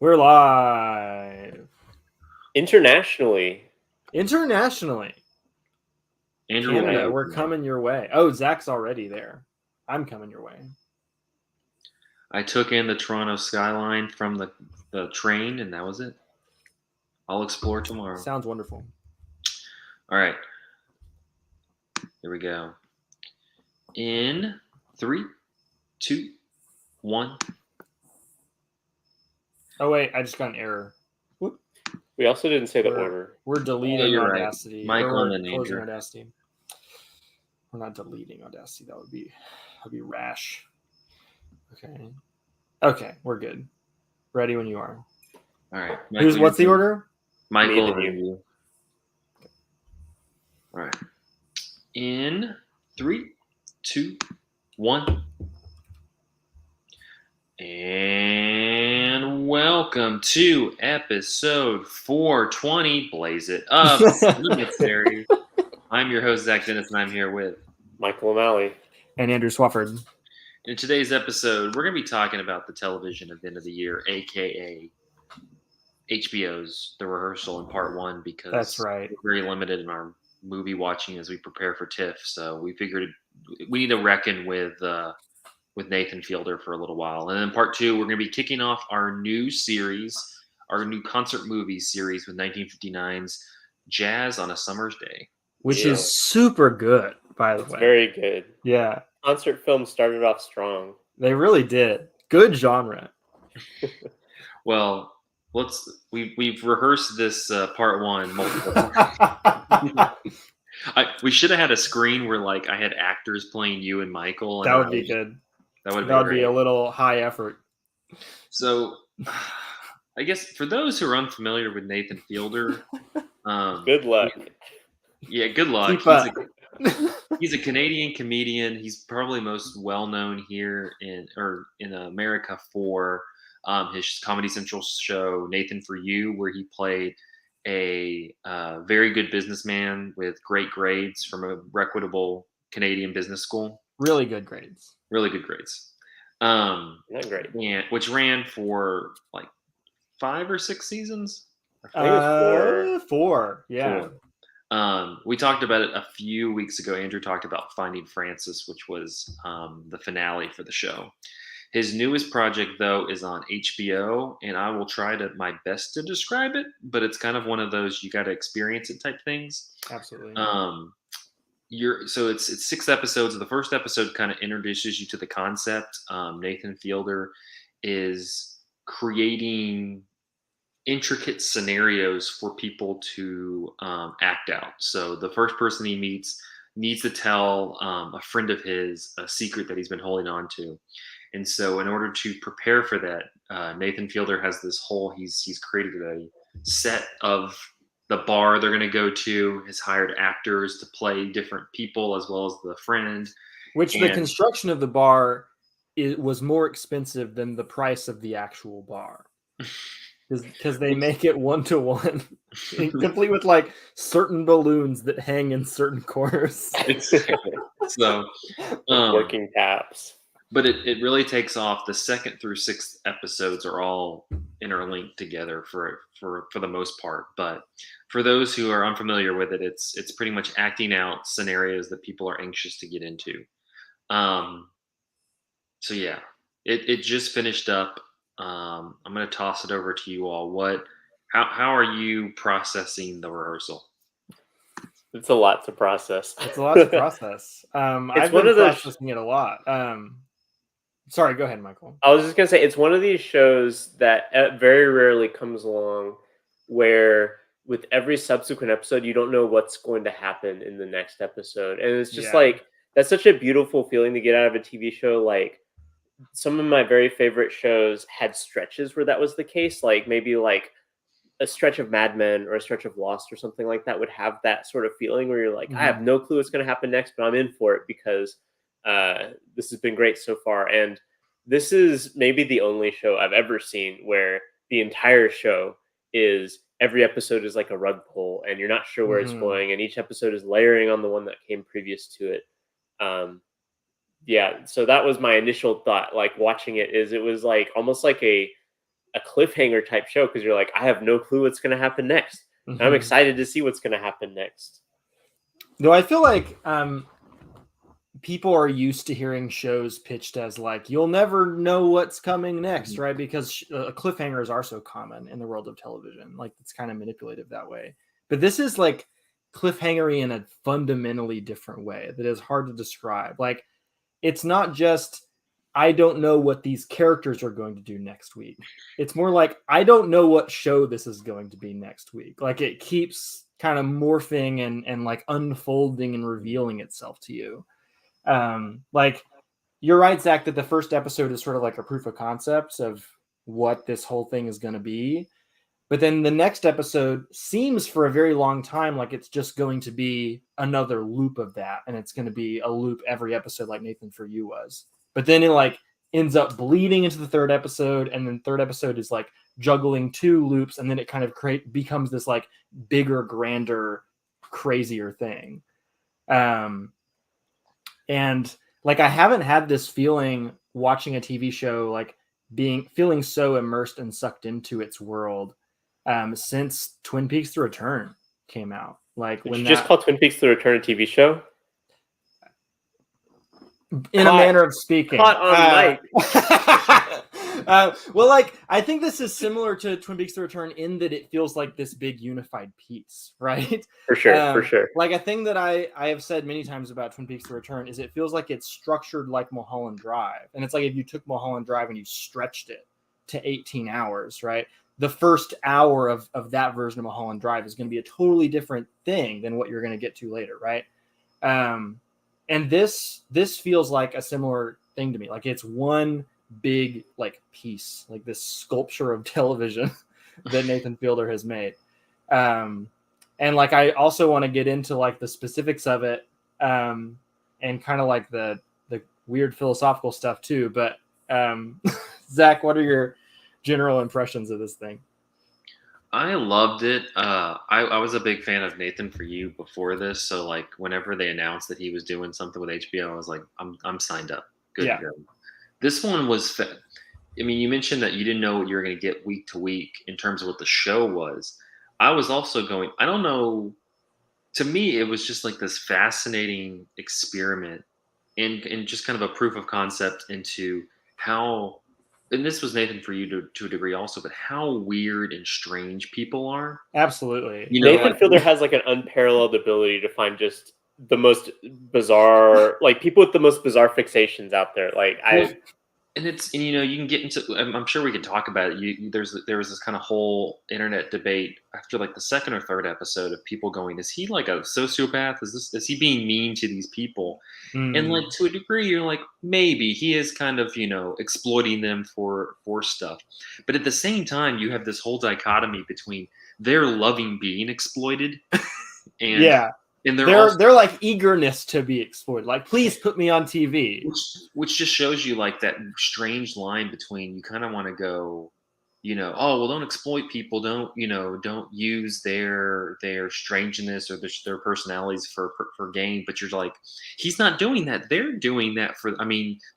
We're live. Internationally. Internationally. Andrew, Canada, we're coming your way. Oh, Zach's already there. I'm coming your way. I took in the Toronto skyline from the train, and that was it. I'll explore tomorrow. Sounds wonderful. All right. Here we go. In 3, 2, 1. Oh, wait, I just got an error. Whoop. We also didn't say the order. We're deleting you're Audacity. right. Michael We're and then closing Andrew. Audacity. We're not deleting Audacity. That'd be rash. Okay, we're good. Ready when you are. All right. Michael, What's the order? Michael Me and and you. All right. In 3, 2, 1. And welcome to episode 420, Blaze It Up, Cinematary. I'm your host, Zach Dennis, and I'm here with Michael O'Malley. And Andrew Swafford. In today's episode, we're going to be talking about the television event of the year, a.k.a. HBO's The Rehearsal in Part 1, because that's right. We're very limited in our movie watching as we prepare for TIFF, so we figured we need to reckon with Nathan Fielder for a little while. And then part 2, we're going to be kicking off our new series, our new concert movie series with 1959's Jazz on a Summer's Day. Which is super good, by the way. Very good. Yeah. Concert films started off strong. They really did. Good genre. Well, we've rehearsed this part 1 multiple times. We should have had a screen where I had actors playing you and Michael. That would be good. That would be a little high effort. So, I guess for those who are unfamiliar with Nathan Fielder, good luck. Yeah, good luck. He's a Canadian comedian. He's probably most well known here in America for his Comedy Central show Nathan For You, where he played a very good businessman with great grades from a reputable Canadian business school. Really good grades. Not great. And which ran for 5 or 6 seasons. I think it was 4. 4. Yeah. 4. We talked about it a few weeks ago. Andrew talked about Finding Francis, which was the finale for the show. His newest project, though, is on HBO, and I will try my best to describe it, but it's kind of one of those you got to experience it type things. Absolutely. So it's 6 episodes. The first episode kind of introduces you to the concept. Nathan Fielder is creating intricate scenarios for people to act out. So the first person he meets needs to tell a friend of his a secret that he's been holding on to. And so in order to prepare for that, Nathan Fielder has this whole, he's created a set of the bar they're going to go to, has hired actors to play different people as well as the friend. The construction of the bar was more expensive than the price of the actual bar. Because they make it 1-to-1, complete with certain balloons that hang in certain corners. So working taps. But it really takes off. The 2nd through 6th episodes are all interlinked together for the most part. But for those who are unfamiliar with it, it's pretty much acting out scenarios that people are anxious to get into. So yeah, it just finished up. I'm going to toss it over to you all. How are you processing the rehearsal? It's a lot to process. I've been processing it a lot. Sorry, go ahead, Michael. I was just going to say, it's one of these shows that very rarely comes along where with every subsequent episode, you don't know what's going to happen in the next episode. And it's just that's such a beautiful feeling to get out of a TV show. Some of my very favorite shows had stretches where that was the case. Maybe a stretch of Mad Men or a stretch of Lost or something like that would have that sort of feeling where you're I have no clue what's going to happen next, but I'm in for it because this has been great so far. And this is maybe the only show I've ever seen where the entire show is every episode is like a rug pull and you're not sure where it's going. And each episode is layering on the one that came previous to it. So that was my initial thought, watching it was almost like a a cliffhanger type show because you're like, I have no clue what's going to happen next. And I'm excited to see what's going to happen next. Though I feel like people are used to hearing shows pitched as like, you'll never know what's coming next, right? Because cliffhangers are so common in the world of television. Like, it's kind of manipulative that way. But this is like cliffhangery in a fundamentally different way that is hard to describe. Like, it's not just, I don't know what these characters are going to do next week. It's more like, I don't know what show this is going to be next week. Like, it keeps kind of morphing and like unfolding and revealing itself to you. Like, you're right, Zach, that the first episode is sort of like a proof of concept of what this whole thing is going to be. But then the next episode seems for a very long time like it's just going to be another loop of that. And it's going to be a loop every episode like Nathan For You was. But then it like ends up bleeding into the third episode. And then third episode is like juggling two loops. And then it kind of becomes this like bigger, grander, crazier thing. And like, I haven't had this feeling watching a TV show, like feeling so immersed and sucked into its world since Twin Peaks: The Return came out. Like, Did you just call Twin Peaks: The Return a TV show? In a manner of speaking. Caught on mic. Well, like, I think this is similar to Twin Peaks: The Return in that it feels like this big unified piece, right? For sure, for sure. Like, a thing that I have said many times about Twin Peaks: The Return is it feels like it's structured like Mulholland Drive. And it's like if you took Mulholland Drive and you stretched it to 18 hours, right? The first hour of that version of Mulholland Drive is going to be a totally different thing than what you're going to get to later, right? And this feels like a similar thing to me. Like, it's one big like piece, like this sculpture of television that Nathan Fielder has made. And like, I also want to get into like the specifics of it, and kind of like the weird philosophical stuff too. But Zach, what are your general impressions of this thing? I loved it. I was a big fan of Nathan For You before this, so like whenever they announced that he was doing something with HBO, I was like, I'm signed up. Good to go. This one was, I mean, you mentioned that you didn't know what you were going to get week to week in terms of what the show was. I was also going, I don't know. To me, it was just like this fascinating experiment and just kind of a proof of concept into how, and this was Nathan For You to a degree also, but how weird and strange people are. Absolutely. You know, Nathan like, Fielder has like an unparalleled ability to find just the most bizarre, like people with the most bizarre fixations out there. Like and you know, you can get into, I'm sure we can talk about it. There was this kind of whole internet debate after like the second or third episode of people going, is he like a sociopath? Is he being mean to these people? And like, to a degree, you're like, maybe he is kind of, you know, exploiting them for stuff. But at the same time, you have this whole dichotomy between they're loving being exploited and and they're like eagerness to be exploited. Like, please put me on TV. Which just shows you like that strange line between, you kind of want to go, you know, oh well, don't exploit people, don't use their strangeness or their personalities for gain. But you're like, he's not doing that. They're doing that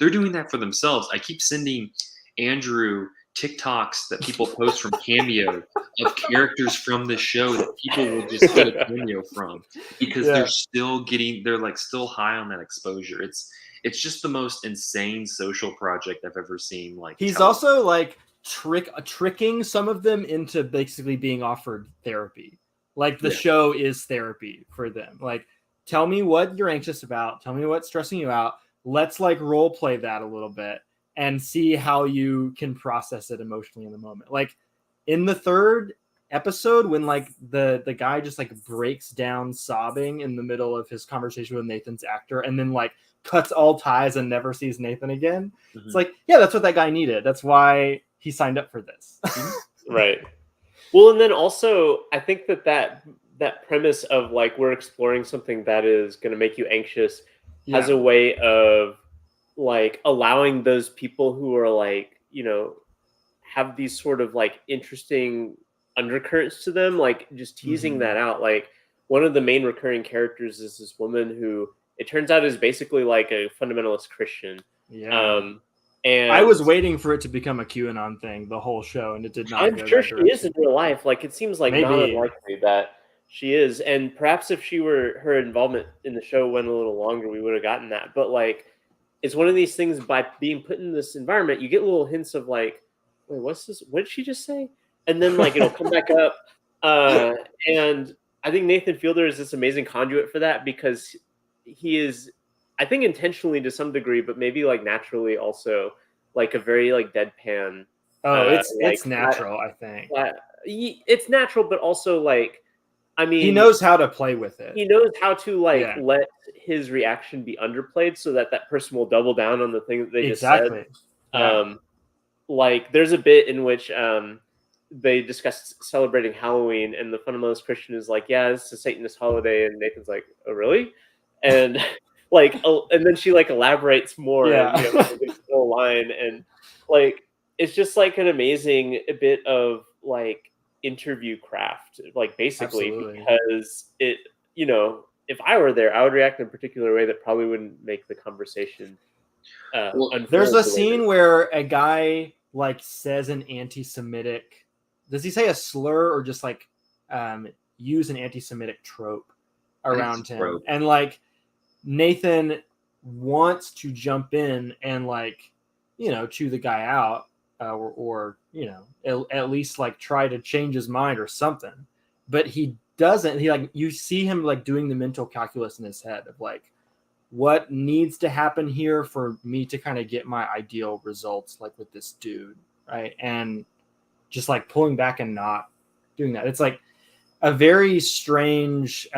they're doing that for themselves. I keep sending Andrew TikToks that people post from Cameo of characters from the show that people will just get a cameo from, because they're like still high on that exposure. It's just the most insane social project I've ever seen. Like, he's also like tricking some of them into basically being offered therapy. Like, the show is therapy for them. Like, tell me what you're anxious about. Tell me what's stressing you out. Let's like role play that a little bit and see how you can process it emotionally in the moment. Like, in the third episode, when like the guy just like breaks down sobbing in the middle of his conversation with Nathan's actor and then like cuts all ties and never sees Nathan again. It's like, yeah, that's what that guy needed. That's why he signed up for this. Right. Well, and then also I think that premise of like, we're exploring something that is going to make you anxious has a way of like allowing those people who are like, you know, have these sort of like interesting undercurrents to them, like just teasing that out. Like, one of the main recurring characters is this woman who it turns out is basically like a fundamentalist Christian. And I was waiting for it to become a QAnon thing the whole show, and it did not. I'm go sure that she is direction. in real life. Like, it seems like not Maybe. unlikely that she is. And perhaps if her involvement in the show went a little longer, we would have gotten that. But like, it's one of these things, by being put in this environment, you get little hints of like, wait, what's this? What did she just say? And then like it'll come back up. And I think Nathan Fielder is this amazing conduit for that, because he is, I think, intentionally to some degree, but maybe like naturally also, like a very like deadpan. Oh, Like it's natural, I think. it's natural, but also like, I mean, He knows how to play with it. he knows how to like Yeah. let his reaction be underplayed so that that person will double down on the thing that they Exactly. just said. Yeah. Like there's a bit in which they discuss celebrating Halloween, and the fundamentalist Christian is like, "Yeah, this is a Satanist holiday," and Nathan's like, "Oh, really?" And like, and then she like elaborates more, Yeah. and there's no line, and like it's just like an amazing bit of like interview craft, like basically. Absolutely. Because it, if I were there, I would react in a particular way that probably wouldn't make the conversation unfold. There's a the way scene where a guy like says an anti-Semitic. Does he say a slur or just like use an anti-Semitic trope around him? Trope. And like Nathan wants to jump in and like chew the guy out, or at least like try to change his mind or something, but he doesn't. He like, you see him like doing the mental calculus in his head of like, what needs to happen here for me to kind of get my ideal results, like with this dude, right? And just like pulling back and not doing that. It's like a very strange,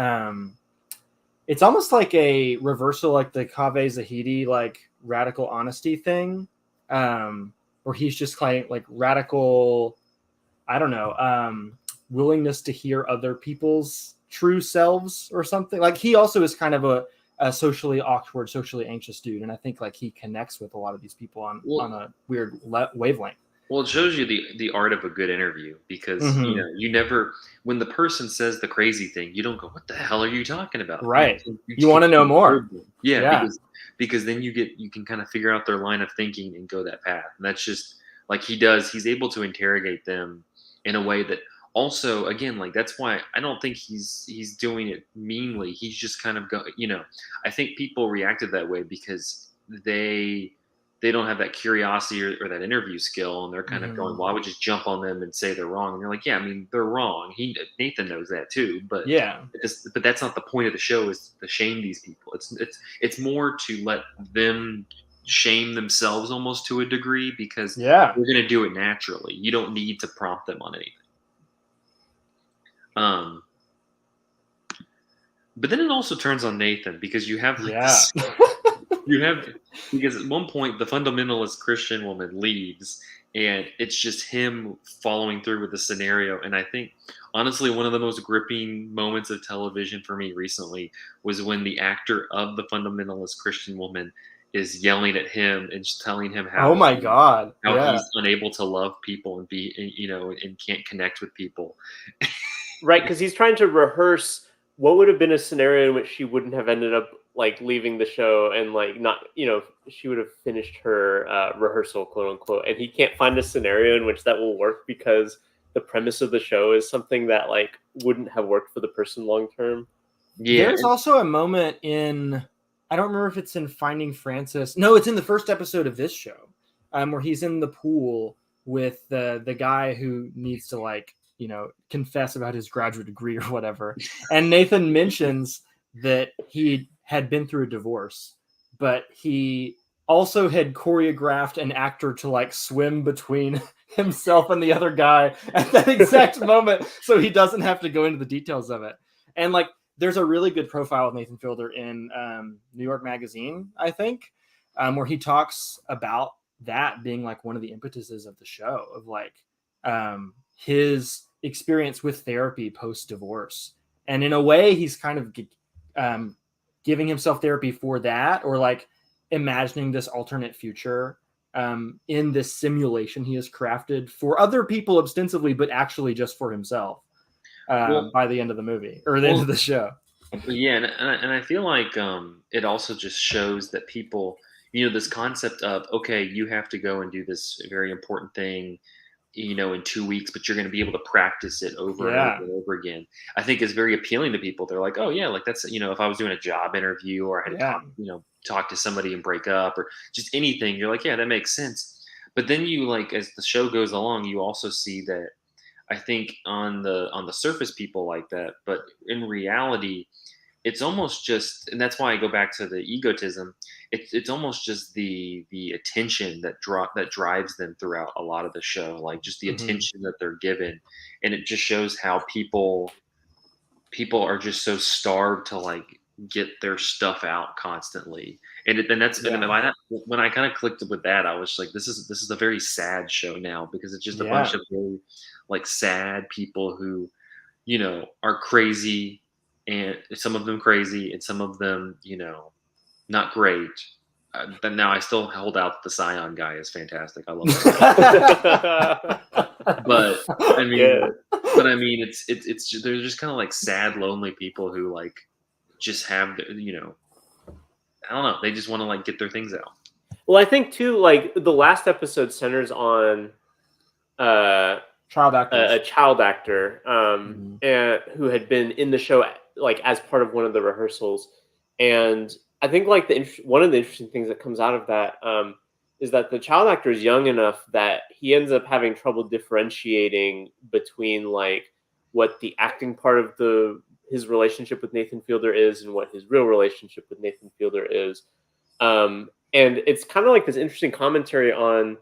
it's almost like a reversal, like the Kaveh Zahidi like radical honesty thing, where he's just like radical, I don't know, willingness to hear other people's true selves or something. Like he also is kind of a socially awkward, socially anxious dude, and I think like he connects with a lot of these people on a weird wavelength. Well, it shows you the art of a good interview, because you never, when the person says the crazy thing, you don't go, "What the hell are you talking about?" Right. You want to know more. Yeah. Because then you can kind of figure out their line of thinking and go that path. And that's just like he does. He's able to interrogate them in a way that also, again, like that's why I don't think he's doing it meanly. He's just kind of I think people reacted that way because they don't have that curiosity or that interview skill, and they're kind of going, "Well, I would just jump on them and say they're wrong." And you're like, "Yeah, I mean, they're wrong. Nathan knows that too, but yeah, but that's not the point of the show. Is to shame these people. It's more to let them shame themselves almost to a degree, because they're going to do it naturally. You don't need to prompt them on anything. But then it also turns on Nathan, because you have because at one point the fundamentalist Christian woman leaves, and it's just him following through with the scenario. And I think honestly one of the most gripping moments of television for me recently was when the actor of the fundamentalist Christian woman is yelling at him and just telling him how he's unable to love people and be and can't connect with people. Right, because he's trying to rehearse what would have been a scenario in which she wouldn't have ended up like leaving the show, and like not, she would have finished her rehearsal, quote unquote, and he can't find a scenario in which that will work, because the premise of the show is something that like wouldn't have worked for the person long term. Yeah. There's also a moment in, I don't remember if it's in Finding Francis. No, it's in the first episode of this show, where he's in the pool with the guy who needs to like, confess about his graduate degree or whatever. And Nathan mentions that he had been through a divorce, but he also had choreographed an actor to like swim between himself and the other guy at that exact moment, so he doesn't have to go into the details of it. And like, there's a really good profile of Nathan Fielder in New York Magazine, I think, where he talks about that being like one of the impetuses of the show, of like his experience with therapy post-divorce. And in a way, he's kind of giving himself therapy for that, or like imagining this alternate future in this simulation he has crafted for other people ostensibly, but actually just for himself by the end of the movie, or the end of the show. Yeah, and I feel like it also just shows that people, this concept of, okay, you have to go and do this very important thing, in 2 weeks, but you're going to be able to practice it over and over Yeah. and over again. I think is very appealing to people. They're like, oh yeah, like that's, if I was doing a job interview or I had to Yeah. talk to somebody and break up or just anything, you're like, yeah, that makes sense. But then you like, as the show goes along, you also see that I think on the surface people like that, but in reality, it's almost just, and that's why I go back to the egotism. It's almost just the attention that drives them throughout a lot of the show, like just the Mhm. attention that they're given, and it just shows how people are just so starved to like get their stuff out constantly, and that's and Yeah. by that, when I kind of clicked with that, I was like, this is a very sad show now because it's just a bunch Yeah. of very like sad people who are crazy, and some of them crazy, and some of them, not great. But now I still hold out that the Scion guy is fantastic. I love him. But I mean, Good. they're just kind of like sad, lonely people who like just have I don't know. They just want to like get their things out. Well, I think too, like the last episode centers on uh, Child actors. a child actor Mhm. and who had been in the show like as part of one of the rehearsals, and I think like one of the interesting things that comes out of that is that the child actor is young enough that he ends up having trouble differentiating between like what the acting part of the his relationship with Nathan Fielder is and what his real relationship with Nathan Fielder is. And it's kind of like this interesting commentary on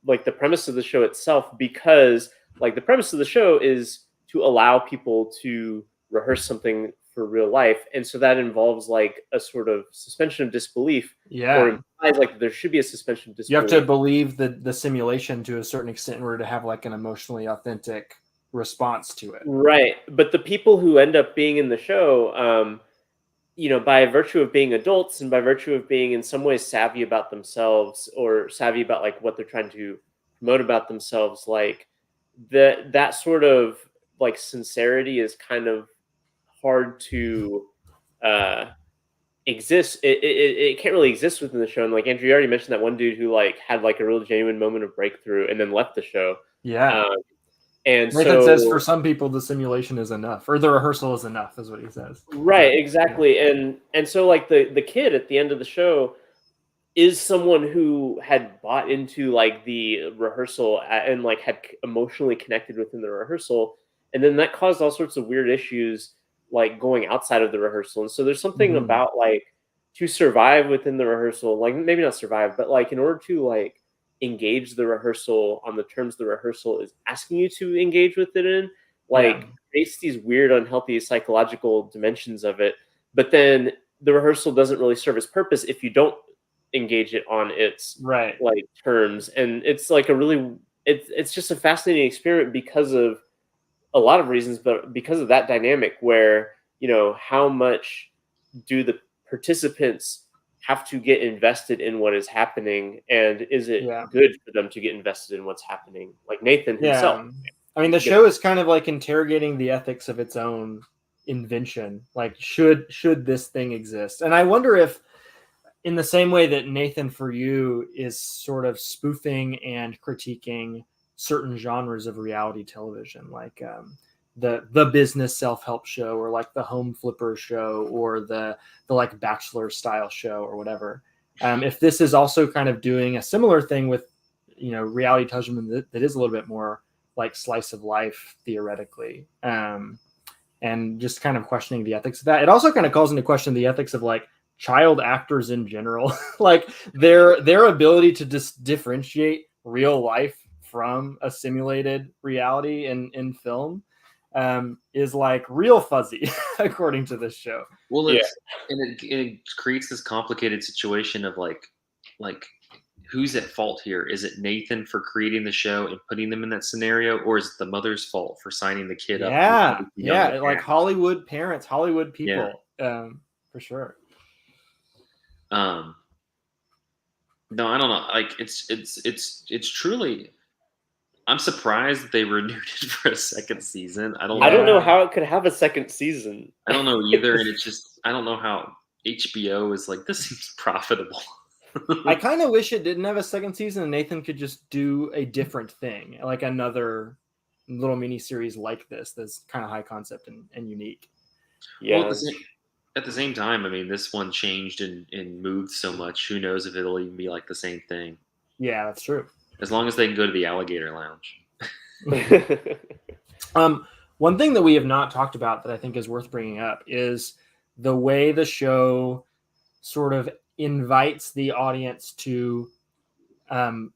like the premise of the show itself, because like the premise of the show is to allow people to rehearse something for real life, and so that involves like a sort of suspension of disbelief, or Yeah. implies like there should be a suspension of You have to disbelief. believe the simulation to a certain extent in order to have like an emotionally authentic response to it. Right, but the people who end up being in the show, by virtue of being adults and by virtue of being in some ways savvy about themselves or savvy about like what they're trying to promote about themselves, like that sort of like sincerity is kind of hard to uh exist. It can't really exist within the show. And like Andrew, you already mentioned that one dude who like had like a real genuine moment of breakthrough and then left the show. Yeah. um and Nathan says for so some people the simulation is enough, or the rehearsal is enough, is what he says. right, Yeah. exactly. And so like the kid at the end of the show is someone who had bought into like the rehearsal and like had emotionally connected within the rehearsal, and then that caused all sorts of weird issues like going outside of the rehearsal. And so there's something Mhm. about like to survive within the rehearsal, like maybe not survive, but like in order to like engage the rehearsal on the terms the rehearsal is asking you to engage with it in, Yeah. like creates these weird unhealthy psychological dimensions of it. But then the rehearsal doesn't really serve its purpose if you don't engage it on its Right. like terms. And it's like a really it's just a fascinating experiment because of a lot of reasons, but because of that dynamic where how much do the participants have to get invested in what is happening, and is it Yeah. good for them to get invested in what's happening, like Nathan himself. Yeah. I mean, the Get- show is kind of like interrogating the ethics of its own invention. Like, should this thing exist? And I wonder if, in the same way that Nathan For You is sort of spoofing and critiquing certain genres of reality television, like the business self help show, or like the home flipper show, or the like Bachelor style show, or whatever. If this is also kind of doing a similar thing with reality television that is a little bit more like slice of life theoretically, and just kind of questioning the ethics of that. It also kind of calls into question the ethics of like child actors in general, like their ability to just differentiate real life from a simulated reality in film, is like real fuzzy according to this show. Well, yeah, it creates this complicated situation of like who's at fault here? Is it Nathan for creating the show and putting them in that scenario, or is it the mother's fault for signing the kid up to become Yeah, a young yeah, like dad? Hollywood parents, Hollywood Yeah. people, for sure. Um. No, I don't know. Like it's truly. I'm surprised that they renewed it for a second season. I don't I don't know. know Yeah. how it could have a second season. I don't know either, and it's just I don't know how HBO is like this seems profitable. I kind of wish it didn't have a second season and Nathan could just do a different thing, like another little mini series like this that's kind of high concept and unique. Yeah. Well, at the same time, I mean, this one changed and moved so much. Who knows if it'll even be like the same thing? Yeah, that's true. As long as they can go to the alligator lounge. One thing that we have not talked about that I think is worth bringing up is the way the show sort of invites the audience to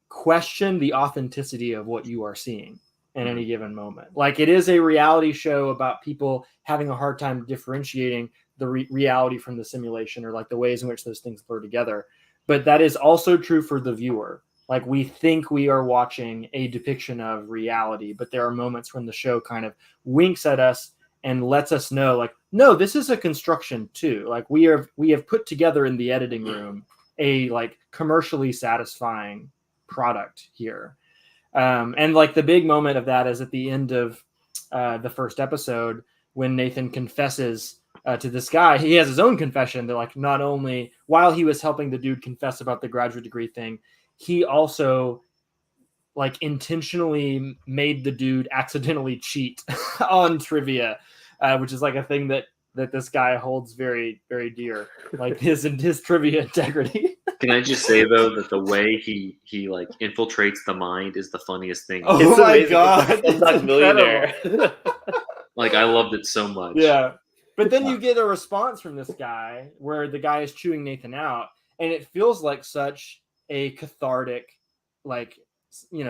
question the authenticity of what you are seeing in any given moment. Like, it is a reality show about people having a hard time differentiating the reality from the simulation, or like the ways in which those things blur together. But that is also true for the viewer. Like, we think we are watching a depiction of reality, but there are moments when the show kind of winks at us and lets us know, like, no, this is a construction too. Like, we have put together in the editing room a like commercially satisfying product here. And like the big moment of that is at the end of the first episode when Nathan confesses to this guy. He has his own confession that, like, not only while he was helping the dude confess about the graduate degree thing, he also like intentionally made the dude accidentally cheat on trivia, which is like a thing that this guy holds very, very dear, like his trivia integrity. Can I just say though that the way he like infiltrates the mind is the funniest thing. Oh It's my amazing. God, It's it's like Millionaire. Like, I loved it so much. Yeah. But then you get a response from this guy where the guy is chewing Nathan out, and it feels like such a cathartic, like,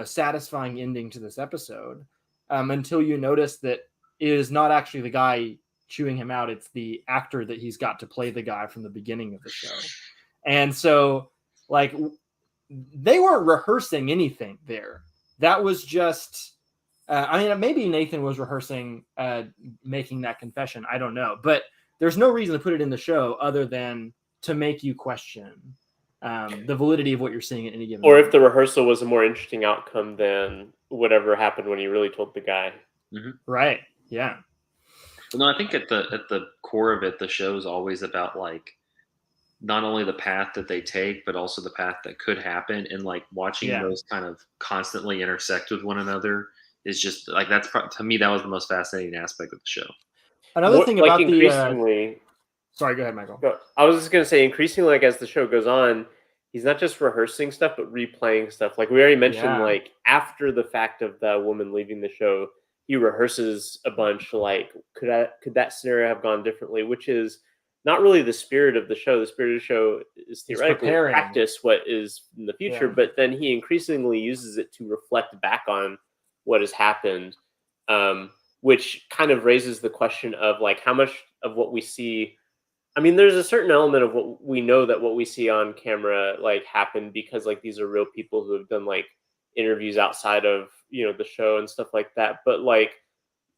satisfying ending to this episode, until you notice that it is not actually the guy chewing him out. It's the actor that he's got to play the guy from the beginning of the show. And so, like, they weren't rehearsing anything there. That was just... I mean, maybe Nathan was rehearsing making that confession. I don't know. But there's no reason to put it in the show other than to make you question the validity of what you're seeing at any given Or moment. if the rehearsal was a more interesting outcome than whatever happened when he really told the guy. Mm-hmm. Right. Yeah. No, I think at the core of it, the show is always about like not only the path that they take, but also the path that could happen, and like watching those kind of constantly intersect with one another is just like to me that was the most fascinating aspect of the show. Another thing about increasingly, sorry, go ahead, Michael. I was just gonna say, increasingly, like as the show goes on, he's not just rehearsing stuff, but replaying stuff. Like we already mentioned, like after the fact of the woman leaving the show, he rehearses a bunch. Like could that scenario have gone differently? Which is not really the spirit of the show. The spirit of the show is theoretically practice what is in the future, but then he increasingly uses it to reflect back on what has happened, which kind of raises the question of like how much of what we see. I mean, there's a certain element of what we know that what we see on camera like happened because like these are real people who have done like interviews outside of the show and stuff like that. But like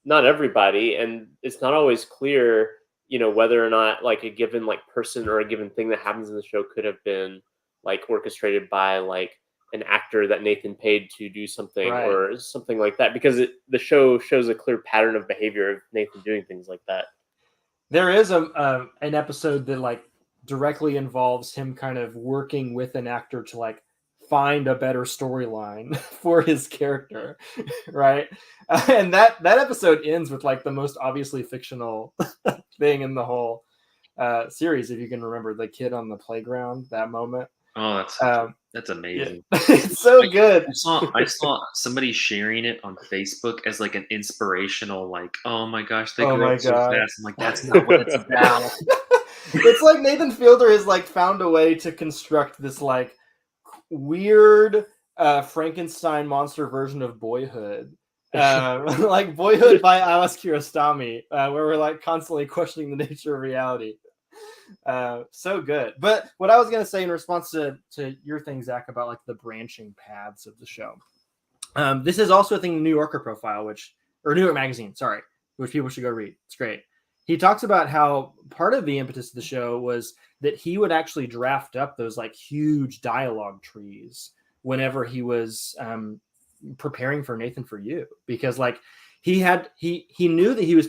not everybody, and it's not always clear whether or not like a given like person or a given thing that happens in the show could have been like orchestrated by like an actor that Nathan paid to do something or something like that, because the show shows a clear pattern of behavior of Nathan doing things like that. There is an episode that like directly involves him kind of working with an actor to like find a better storyline for his character, right? And that episode ends with like the most obviously fictional thing in the whole series, if you can remember, the kid on the playground, that moment. Oh, that's amazing. Yeah. It's so good. I saw somebody sharing it on Facebook as like an inspirational, like, oh my gosh, they grew up so fast. I'm like, that's not what it's about. It's like Nathan Fielder has like found a way to construct this like weird Frankenstein monster version of Boyhood. Like Boyhood by Alice Kiarostami, where we're like constantly questioning the nature of reality. So good. But what I was going to say in response to your thing, Zach, about like the branching paths of the show, this is also a thing in the New Yorker profile, or New York Magazine, sorry, which people should go read. It's great. He talks about how part of the impetus of the show was that he would actually draft up those like huge dialogue trees whenever he was preparing for Nathan For You, because like he knew that he was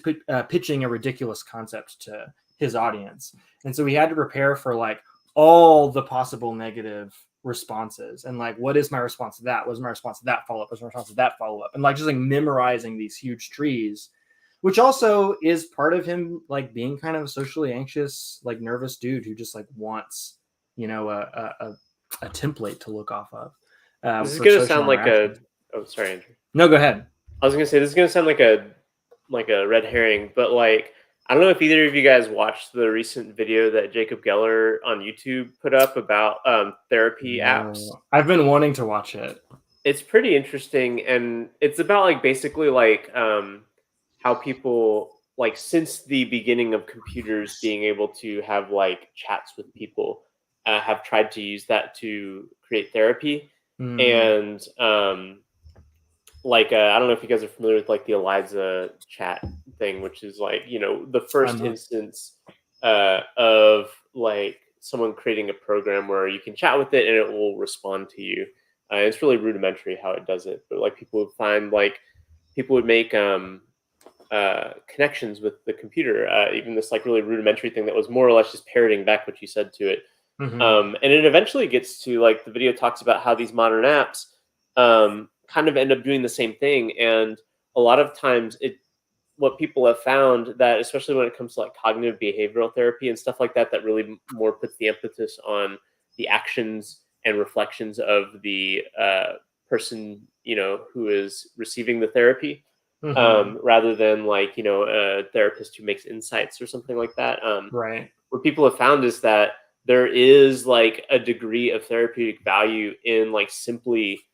pitching a ridiculous concept to his audience, and so he had to prepare for like all the possible negative responses and like, what is my response to that? What is my response to that follow-up? What's my response to that follow-up? And like just like memorizing these huge trees, which also is part of him like being kind of a socially anxious, like nervous dude who just like wants, you know, a template to look off of. This is for gonna social sound like a. interactions. Oh, sorry, Andrew. No, go ahead. I was gonna say this is gonna sound like a red herring, but like I don't know if either of you guys watched the recent video that Jacob Geller on YouTube put up about therapy apps. No. I've been wanting to watch it. It's pretty interesting, and it's about like basically like how people like since the beginning of computers being able to have like chats with people have tried to use that to create therapy. And like I don't know if you guys are familiar with like the Eliza chat thing, which is like, you know, the first instance of like someone creating a program where you can chat with it and it will respond to you. It's really rudimentary how it does it, but like people would find like people would make connections with the computer, even this like really rudimentary thing that was more or less just parroting back what you said to it. And it eventually gets to like the video talks about how these modern apps kind of end up doing the same thing. And a lot of times what people have found that, especially when it comes to like cognitive behavioral therapy and stuff like that, that really more puts the emphasis on the actions and reflections of the person, you know, who is receiving the therapy, rather than like, you know, a therapist who makes insights or something like that. Right. What people have found is that there is like a degree of therapeutic value in like simply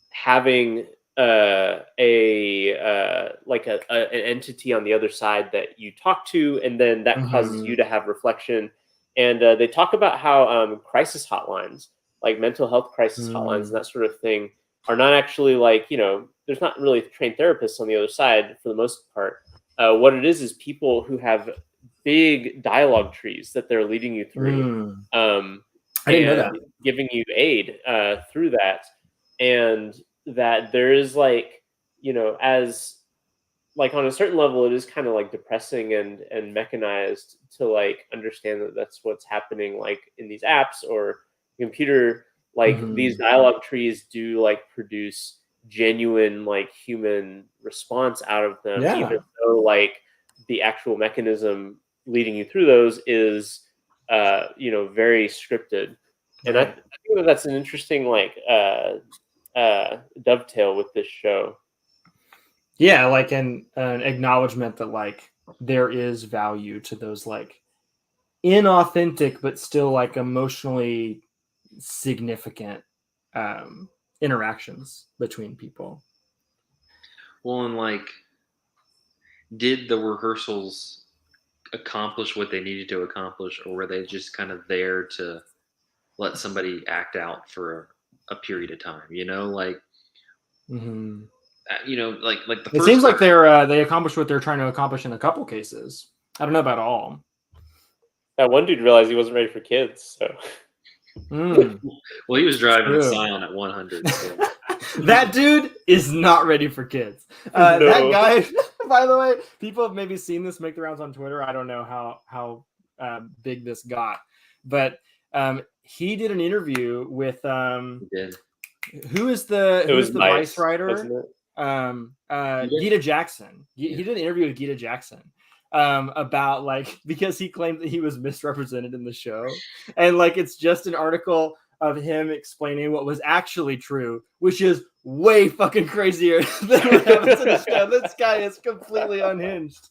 having an entity on the other side that you talk to, and then that causes you to have reflection. And they talk about how crisis hotlines, like mental health crisis hotlines and that sort of thing, are not actually like, you know, there's not really trained therapists on the other side for the most part. What it is people who have big dialogue trees that they're leading you through, I didn't know that. giving you aid through that. And that there is like, you know, as like on a certain level, it is kind of like depressing and mechanized to like understand that that's what's happening like in these apps or computer. Like these dialogue trees do like produce genuine like human response out of them, even though like the actual mechanism leading you through those is you know, very scripted. And I think that that's an interesting like dovetail with this show. Yeah, like an acknowledgement that like there is value to those like inauthentic but still like emotionally significant interactions between people. Well, and like, did the rehearsals accomplish what they needed to accomplish, or were they just kind of there to let somebody act out for a period of time? You know, like, you know, like the first. It seems like they accomplished what they're trying to accomplish in a couple cases. I don't know about all. That one dude realized he wasn't ready for kids, so. Well, he was driving a Scion at 100. So. That dude is not ready for kids. No. That guy, by the way, people have maybe seen this make the rounds on Twitter. I don't know how big this got, but he did an interview with who is the Vice writer? Gita Jackson. He did an interview with Gita Jackson about like, because he claimed that he was misrepresented in the show, and like it's just an article of him explaining what was actually true, which is way fucking crazier than what happens in the show. This guy is completely unhinged.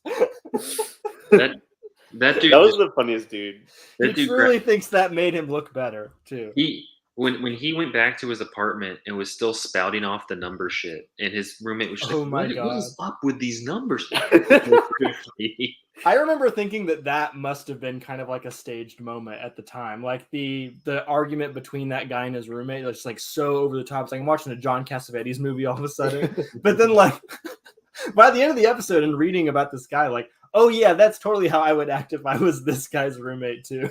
That dude, that was the funniest dude. He truly thinks that made him look better too. When he went back to his apartment and was still spouting off the number shit, and his roommate was just like, what is up with these numbers? I remember thinking that must have been kind of like a staged moment at the time. Like the argument between that guy and his roommate was like so over the top. It's like I'm watching a John Cassavetes movie all of a sudden. But then like by the end of the episode and reading about this guy, like, oh yeah, that's totally how I would act if I was this guy's roommate too.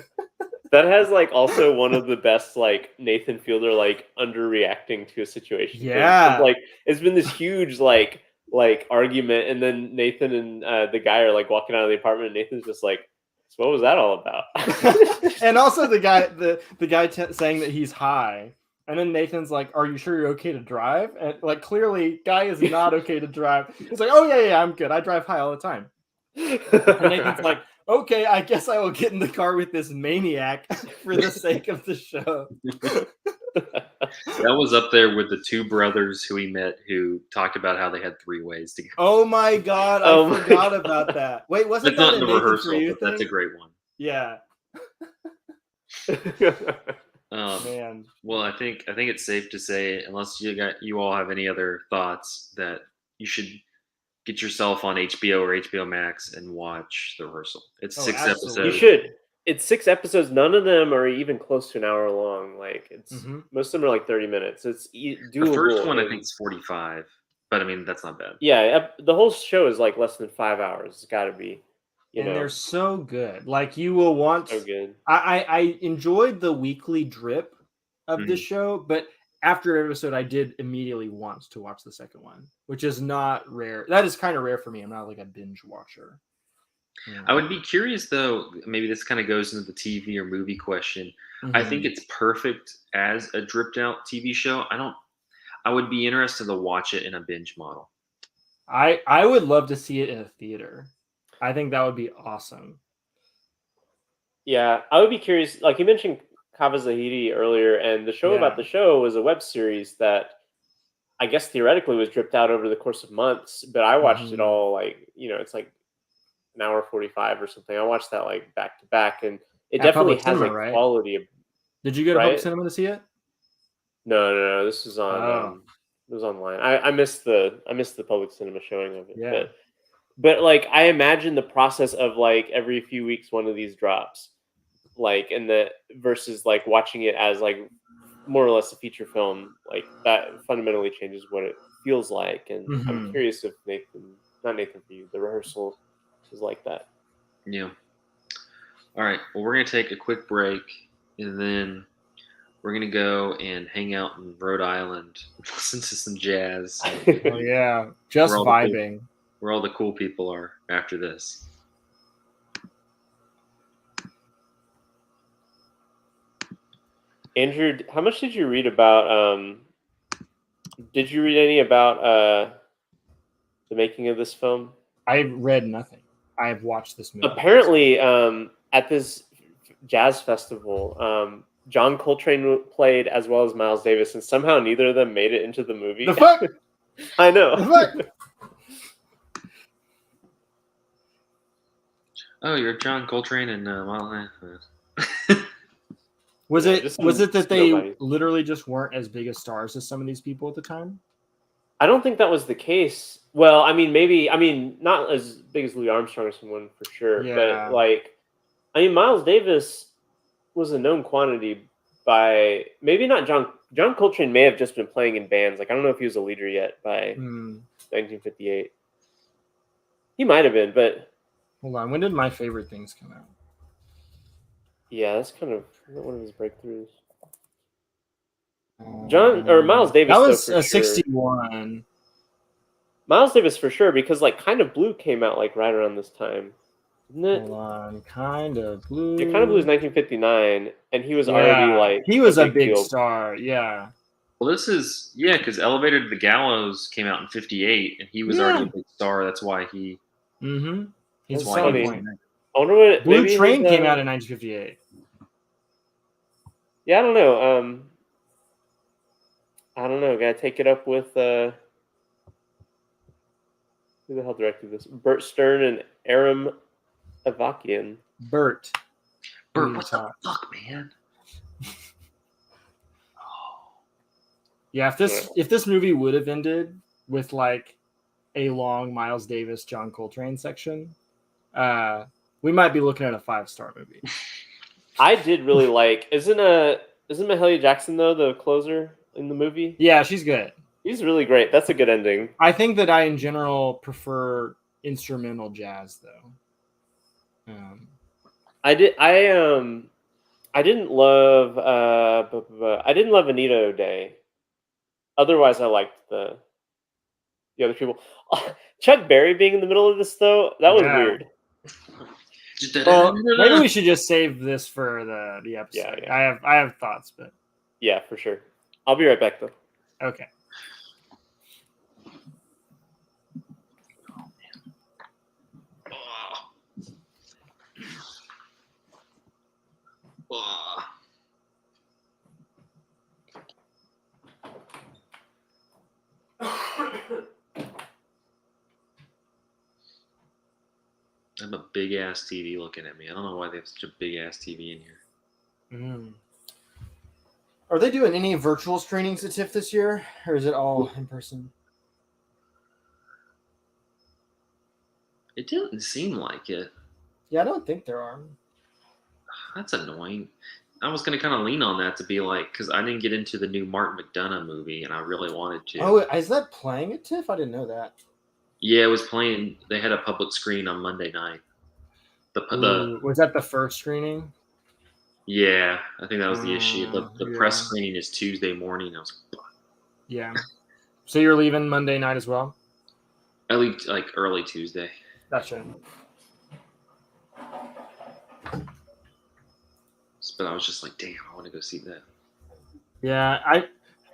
That has like also one of the best like Nathan Fielder like underreacting to a situation. Yeah, like it's been this huge like argument, and then Nathan and the guy are like walking out of the apartment, and Nathan's just like So what was that all about? And also the guy saying that he's high, and then Nathan's like, "Are you sure you're okay to drive?" And like clearly, guy is not okay to drive. He's like, "Oh yeah, I'm good. I drive high all the time." And Nathan's like, "Okay, I guess I will get in the car with this maniac for the sake of the show." That was up there with the two brothers who he met who talked about how they had 3 ways to go. Oh my god, I forgot about that. Wait, wasn't That's not that in a the Nathan rehearsal, for you but that's a thing? great one. Yeah. Man. Well, I think it's safe to say, unless you all have any other thoughts, that you should get yourself on HBO or HBO Max and watch The Rehearsal. It's 6 absolutely. You episodes. should. It's 6 episodes. None of them are even close to an hour long. Like it's most of them are like 30 minutes. It's doable. The first one I think is 45, but I mean that's not bad. Yeah, the whole show is like less than 5 hours. It's got to be. And they're so good. Like you will want. So good. I enjoyed the weekly drip of the show, but after every episode, I did immediately want to watch the second one, which is not rare. That is kind of rare for me. I'm not like a binge watcher. I would be curious though, maybe this kind of goes into the TV or movie question. I think it's perfect as a dripped out TV show. I would be interested to watch it in a binge model. I would love to see it in a theater. I think that would be awesome. Yeah, I would be curious. Like you mentioned Kawazahiri earlier, and the show about the show was a web series that I guess theoretically was dripped out over the course of months, but I watched it all like, it's like an hour 45 or something. I watched that like back to back, and it definitely has a quality of. Did you go to public cinema to see it? No. This was on. It was online. I missed the public cinema showing of it. Yeah. But like I imagine the process of like every few weeks one of these drops, like versus like watching it as like more or less a feature film, like that fundamentally changes what it feels like. And I'm curious if the Rehearsal is like that. Yeah. All right. Well, we're gonna take a quick break, and then we're gonna go and hang out in Rhode Island, listen to some jazz. Oh yeah, just vibing. Where all the cool people are after this. Andrew, how much did you read about? Did you read any about the making of this film? I read nothing. I have watched this movie. Apparently, at this jazz festival, John Coltrane played as well as Miles Davis, and somehow neither of them made it into the movie. The fuck? I know. The fuck? Oh, you're John Coltrane and Was it that they literally just weren't as big as stars as some of these people at the time? I don't think that was the case. Well, I mean, maybe. I mean, not as big as Louis Armstrong or someone for sure. Yeah. But like, I mean, Miles Davis was a known quantity by maybe not John. John Coltrane may have just been playing in bands. Like I don't know if he was a leader yet by 1958. He might have been, but hold on. When did My Favorite Things come out? Yeah, that's kind of one of his breakthroughs. Miles Davis. That was though, a 61. Miles Davis for sure, because like Kind of Blue came out like right around this time, didn't it? Hold on, Kind of Blue. Yeah, Kind of Blue is 1959, and he was already like he was a big star. Yeah. Well, this is because Elevator to the Gallows came out in '58, and he was already a big star. That's why he. He's why he I wonder what Blue Train came out in 1958. Yeah, I don't know. I don't know. Gotta take it up with who the hell directed this? Bert Stern and Aram Avakian. Bert, what the fuck, man? Yeah, if this movie would have ended with like a long Miles Davis, John Coltrane section, we might be looking at a 5-star movie. I did really like. Isn't Mahalia Jackson though the closer in the movie? Yeah, she's good. She's really great. That's a good ending. I think that I in general prefer instrumental jazz though. I didn't love Anita O'Day. Otherwise, I liked the other people. Chuck Berry being in the middle of this though, that was weird. Well, maybe we should just save this for the episode. Yeah. I have thoughts, but yeah, for sure. I'll be right back though. Okay. I have a big ass TV looking at me. I don't know why they have such a big ass TV in here. Are they doing any virtual screenings at TIFF this year, or is it all in person? It didn't seem like it. Yeah, I don't think there are. That's annoying. I was going to kind of lean on that to be like, because I didn't get into the new Martin McDonough movie, and I really wanted to. Oh, is that playing at TIFF? I didn't know that. Yeah, it was playing. They had a public screen on Monday night. Was that the first screening? Yeah, I think that was the issue. The press screening is Tuesday morning. I was yeah. So you're leaving Monday night as well? I leave like early Tuesday. Gotcha. But I was just like, damn, I want to go see that. Yeah,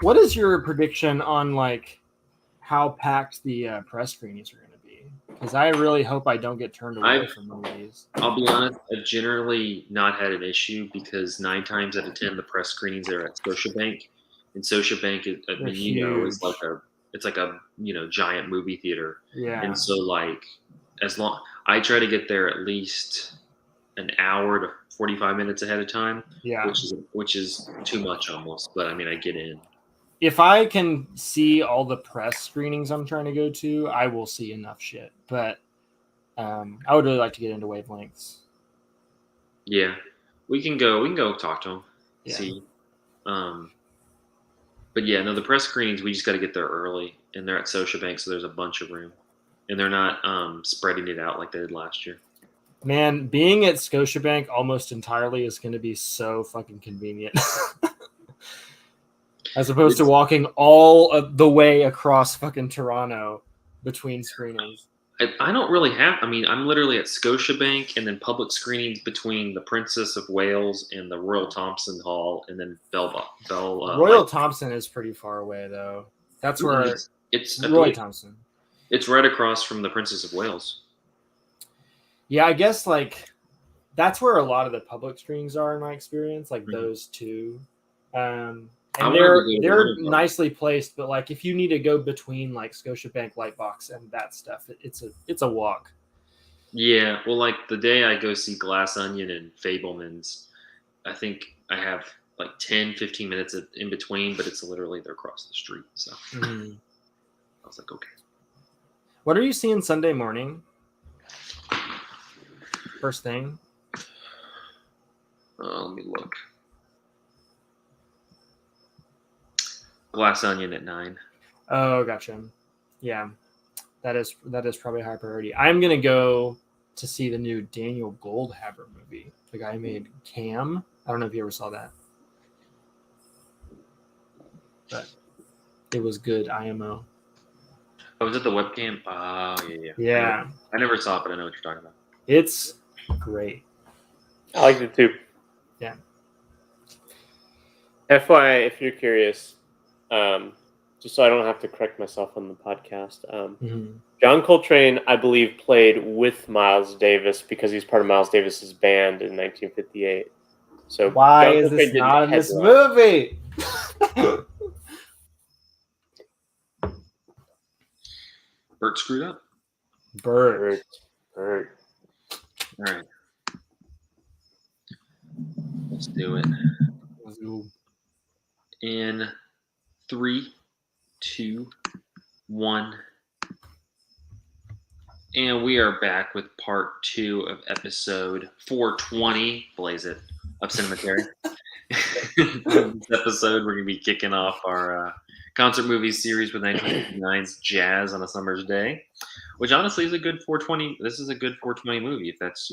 what is your prediction on like how packed the press screenings are going to be? Because I really hope I don't get turned away from movies. I'll be honest, I've generally not had an issue because 9 times out of 10 the press screenings are at Scotiabank, and Scotiabank is like a giant movie theater. Yeah. And so like I try to get there at least an hour to 45 minutes ahead of time. Yeah. Which is too much almost, but I mean I get in. If I can see all the press screenings I'm trying to go to, I will see enough shit. But I would really like to get into Wavelengths. Yeah, we can go talk to them. Yeah. See, but yeah, no, the press screenings we just got to get there early, and they're at Scotiabank, so there's a bunch of room, and they're not spreading it out like they did last year. Man, being at Scotiabank almost entirely is going to be so fucking convenient. As opposed to walking all of the way across fucking Toronto between screenings. I don't really have. I mean, I'm literally at Scotiabank, and then public screenings between the Princess of Wales and the Royal Thompson Hall, and then Royal Thompson is pretty far away, though. That's where it's Roy Thompson. It's right across from the Princess of Wales. Yeah, I guess like that's where a lot of the public screenings are in my experience. Like those two. And they're nicely placed, but like if you need to go between like Scotiabank Lightbox and that stuff, it's a walk. Yeah, well, like the day I go see Glass Onion and Fabelmans, I think I have like 10, 15 minutes in between, but it's literally they're across the street. So I was like, okay. What are you seeing Sunday morning? First thing. Let me look. Glass Onion at 9. Oh, gotcha. Yeah, that is probably high priority. I'm gonna go to see the new Daniel Goldhaber movie. The guy who made Cam. I don't know if you ever saw that, but it was good. IMO. Oh, was it the webcam? Oh, yeah. Yeah. I never saw it, but I know what you're talking about. It's great. I liked it too. Yeah. FYI, if you're curious, just so I don't have to correct myself on the podcast, John Coltrane, I believe, played with Miles Davis because he's part of Miles Davis's band in 1958. So why is this not in this movie? Bert screwed up. Bert. All right. Let's do it. Let's go. In 3, 2, 1. And we are back with part 2 of episode 420, blaze it, of Cinematary. In this episode, we're going to be kicking off our concert movie series with 1959's Jazz on a Summer's Day, which honestly is a good 420. This is a good 420 movie if that's,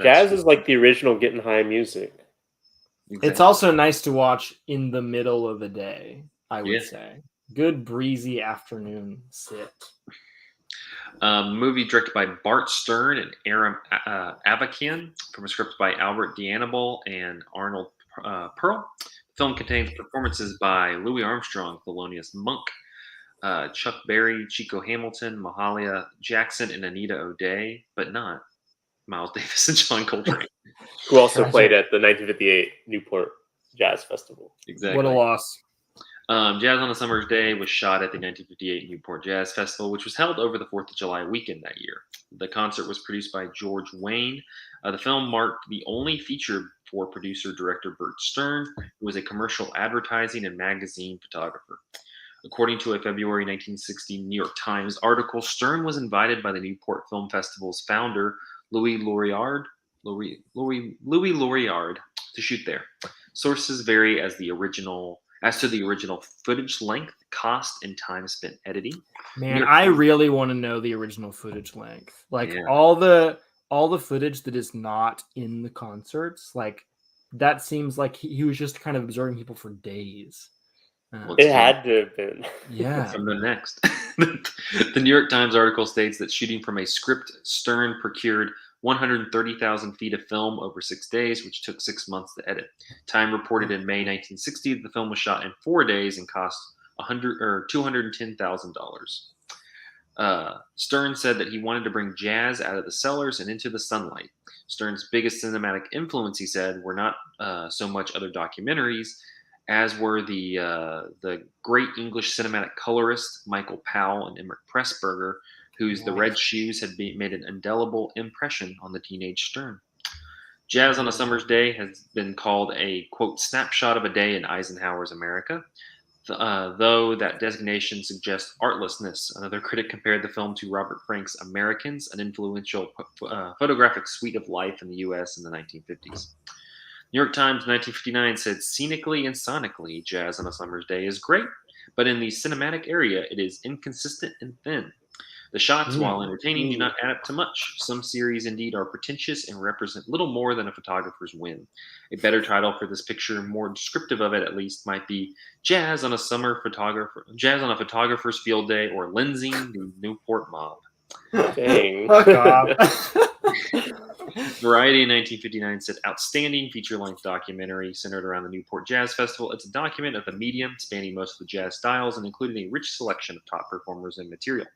Jazz is like the original Getting High music. Exactly. It's also nice to watch in the middle of the day, I would say. Good breezy afternoon sit. Movie directed by Bart Stern and Aram Avakian from a script by Albert D'Annibal and Arnold Pearl. The film contains performances by Louis Armstrong, Thelonious Monk, Chuck Berry, Chico Hamilton, Mahalia Jackson, and Anita O'Day, but not Miles Davis and John Coltrane. Who also played at the 1958 Newport Jazz Festival. Exactly. What a loss. Jazz on a Summer's Day was shot at the 1958 Newport Jazz Festival, which was held over the 4th of July weekend that year. The concert was produced by George Wayne. The film marked the only feature for producer-director Bert Stern, who was a commercial advertising and magazine photographer. According to a February 1960 New York Times article, Stern was invited by the Newport Film Festival's founder, Louis Loriard, to shoot there. Sources vary as to the original footage length, cost, and time spent editing. Man, I really want to know the original footage length. Like Yeah. all the footage that is not in the concerts, like that seems like he was just kind of observing people for days. It had to have been. Yeah. From the next. The New York Times article states that shooting from a script, Stern procured 130,000 feet of film over 6 days, which took 6 months to edit. Time reported in May 1960 that the film was shot in 4 days and cost $210,000. Stern said that he wanted to bring jazz out of the cellars and into the sunlight. Stern's biggest cinematic influence, he said, were not so much other documentaries, as were the great English cinematic colorist Michael Powell and Emmerich Pressburger, whose The Red Shoes had made an indelible impression on the teenage Stern. Jazz on a Summer's Day has been called a, quote, snapshot of a day in Eisenhower's America, though that designation suggests artlessness. Another critic compared the film to Robert Frank's Americans, an influential photographic suite of life in the U.S. in the 1950s. New York Times 1959 said, scenically and sonically, Jazz on a Summer's Day is great, but in the cinematic area, it is inconsistent and thin. The shots, while entertaining, do not add up to much. Some series, indeed, are pretentious and represent little more than a photographer's whim. A better title for this picture, more descriptive of it at least, might be Jazz on a Photographer's Field Day, or Lensing the Newport Mob. Dang. Fuck off. Variety in 1959 said, outstanding feature-length documentary centered around the Newport Jazz Festival. It's a document of the medium, spanning most of the jazz styles and including a rich selection of top performers and material.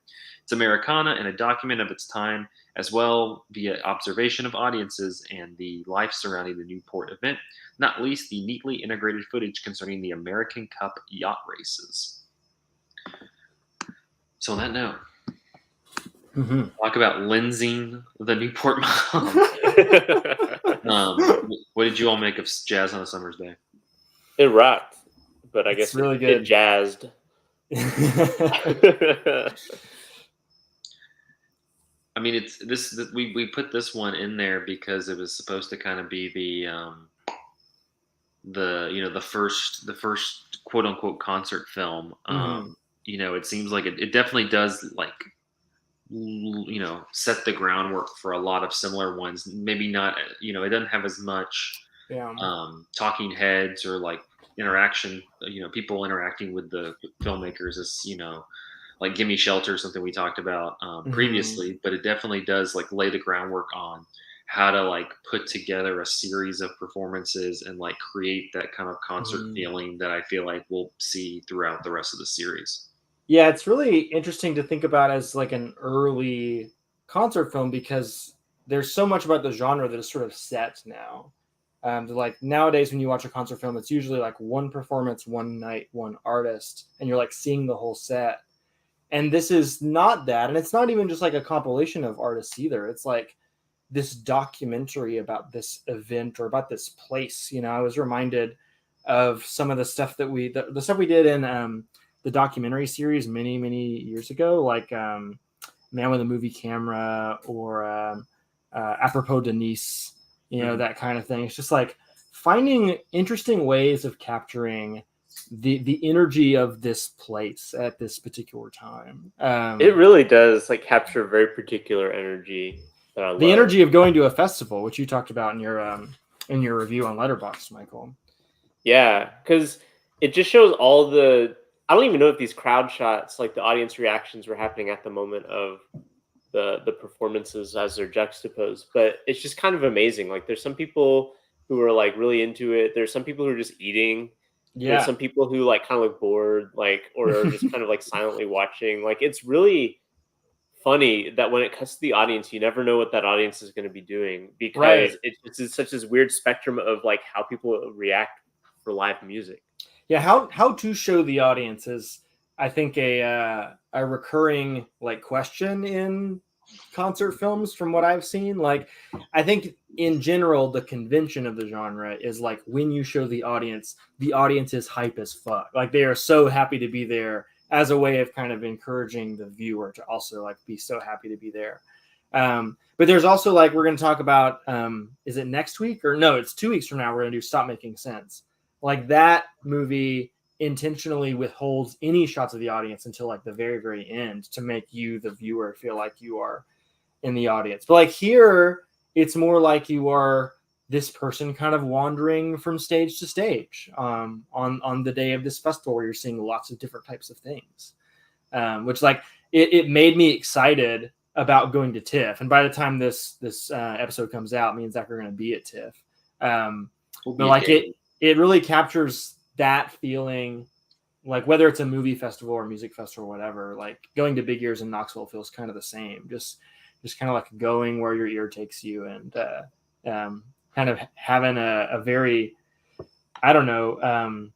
It's Americana and a document of its time as well, via observation of audiences and the life surrounding the Newport event, not least the neatly integrated footage concerning the American Cup yacht races. So on that note, talk about lensing the Newport Mob. What did you all make of Jazz on a Summer's Day? It rocked, but I guess really it jazzed. I mean, it's this we put this one in there because it was supposed to kind of be the first quote unquote concert film. It seems like it definitely does, like, set the groundwork for a lot of similar ones. Maybe not, it doesn't have as much talking heads or like interaction, people interacting with the filmmakers as, like Gimme Shelter, something we talked about previously, but it definitely does like lay the groundwork on how to like put together a series of performances and like create that kind of concert feeling that I feel like we'll see throughout the rest of the series. Yeah, it's really interesting to think about as like an early concert film because there's so much about the genre that is sort of set now. Like nowadays, when you watch a concert film, it's usually like one performance, one night, one artist, and you're like seeing the whole set. And this is not that. And it's not even just like a compilation of artists either. It's like this documentary about this event or about this place. I was reminded of some of the stuff that the stuff we did in the documentary series many, many years ago, like Man with a Movie Camera or Apropos Denise, that kind of thing. It's just like finding interesting ways of capturing the energy of this place at this particular time. It really does like capture a very particular energy that I love. The energy of going to a festival, which you talked about in your review on Letterboxd, Michael. Yeah, because it just shows all the. I don't even know if these crowd shots, like the audience reactions, were happening at the moment of the performances as they're juxtaposed. But it's just kind of amazing. Like there's some people who are like really into it. There's some people who are just eating. There's Yeah. some people who like kind of look bored, like, or are just kind of like silently watching. Like it's really funny that when it cuts to the audience, you never know what that audience is going to be doing Right. because it's such this weird spectrum of like how people react for live music. Yeah, how to show the audience is, I think, a recurring like question in concert films from what I've seen. Like, I think in general the convention of the genre is like when you show the audience is hype as fuck. Like they are so happy to be there as a way of kind of encouraging the viewer to also like be so happy to be there. But there's also like we're going to talk about is it next week or no? It's 2 weeks from now. We're going to do Stop Making Sense. Like that movie intentionally withholds any shots of the audience until like the very, very end to make you, the viewer, feel like you are in the audience. But like here, it's more like you are this person kind of wandering from stage to stage on the day of this festival where you're seeing lots of different types of things, which like it made me excited about going to TIFF. And by the time this episode comes out, me and Zach are going to be at TIFF. But like it really captures that feeling, like whether it's a movie festival or music festival or whatever. Like going to Big Ears in Knoxville feels kind of the same. Just kind of like going where your ear takes you and kind of having a very, I don't know,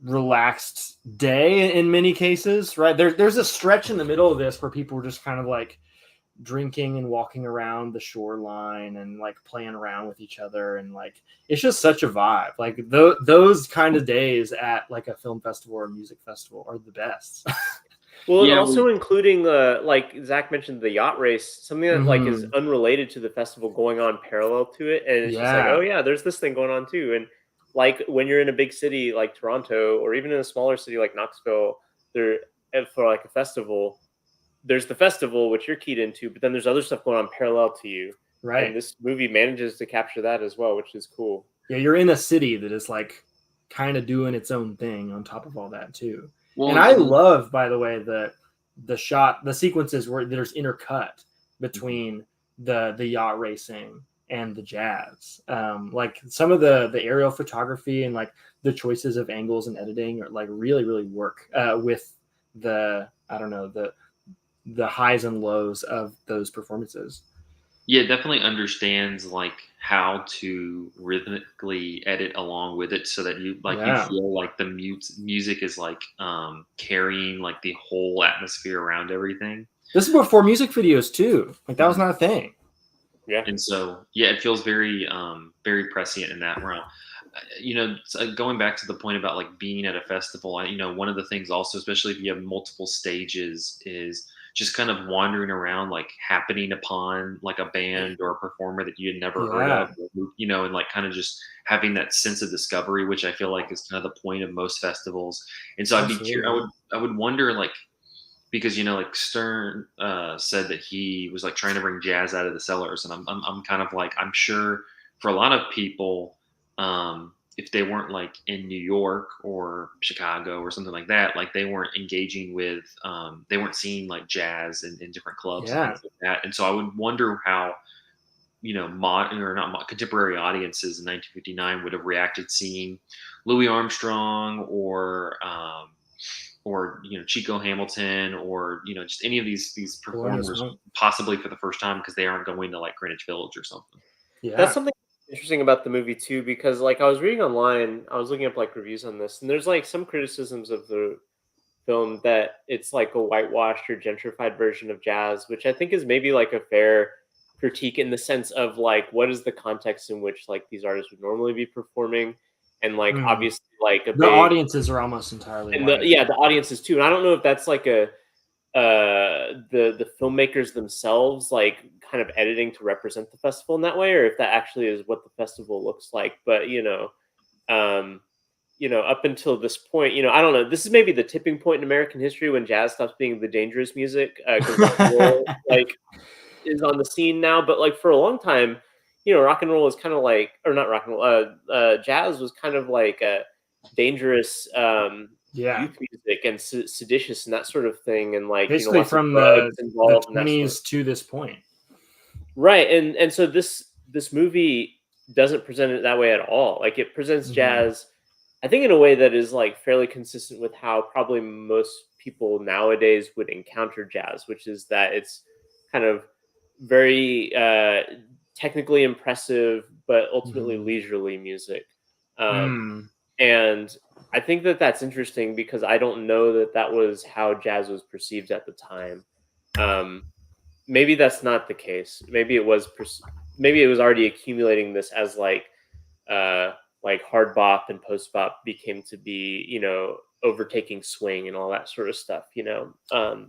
relaxed day in many cases, right? There's a stretch in the middle of this where people are just kind of like drinking and walking around the shoreline and like playing around with each other, and like it's just such a vibe. Like those kind of days at like a film festival or a music festival are the best. Well, and also including like Zach mentioned the yacht race, something that like is Mhm. unrelated to the festival going on parallel to it, and it's just like, Yeah. oh yeah, there's this thing going on too. And like when you're in a big city like Toronto, or even in a smaller city like Knoxville, there for like a festival, there's the festival which you're keyed into, but then there's other stuff going on parallel to you. And Right. this movie manages to capture that as well, which is cool. Yeah, you're in a city that is like kind of doing its own thing on top of all that too. Well, And I love, by the way, the sequences where there's intercut between the yacht racing and the jazz. Like some of the aerial photography and like the choices of angles and editing are like really, really work with the, I don't know, the highs and lows of those performances. Yeah, it definitely understands like how to rhythmically edit along with it so that you like you Yeah. feel like the music is like carrying like the whole atmosphere around everything. This is before music videos too. Like that was not a thing. Yeah. And so yeah, it feels very prescient in that realm. You know, going back to the point about like being at a festival, you know, one of the things also, especially if you have multiple stages, is just kind of wandering around, like happening upon like a band or a performer that you had never heard Yeah. of, you know, and like kind of just having that sense of discovery, which I feel like is kind of the point of most festivals. And so I'd be curious, I would wonder like, because you know like Stern said that he was like trying to bring jazz out of the cellars, and I'm kind of like, I'm sure for a lot of people, if they weren't like in New York or Chicago or something like that, like they weren't engaging with they weren't seeing like jazz in different clubs and Yeah. things like that. And so I would wonder how, you know, modern or not contemporary audiences in 1959 would have reacted seeing Louis Armstrong or you know Chico Hamilton or you know just any of these performers possibly for the first time because they aren't going to like Greenwich Village or something. Yeah. That's something interesting about the movie too, because like I was reading online, I was looking up like reviews on this, and there's like some criticisms of the film that it's like a whitewashed or gentrified version of jazz, which I think is maybe like a fair critique in the sense of like what is the context in which like these artists would normally be performing, and like obviously like a the big audiences are almost entirely and white. the audiences too. And I don't know if that's like a the filmmakers themselves like kind of editing to represent the festival in that way, or if that actually is what the festival looks like. But up until this point, I don't know. This is maybe the tipping point in American history when jazz stops being the dangerous music because rock and roll like is on the scene now. But like for a long time, rock and roll is kind of like, or not rock and roll, jazz was kind of like a dangerous youth music and seditious and that sort of thing, and like basically lots from of drugs the involved in that 20s to this point. Right, and so this movie doesn't present it that way at all. Like it presents jazz, I think, in a way that is like fairly consistent with how probably most people nowadays would encounter jazz, which is that it's kind of very technically impressive, but ultimately leisurely music. And I think that that's interesting because I don't know that that was how jazz was perceived at the time. Maybe that's not the case. Maybe it was. Maybe it was already accumulating this as like hard bop and post bop became to be, overtaking swing and all that sort of stuff. But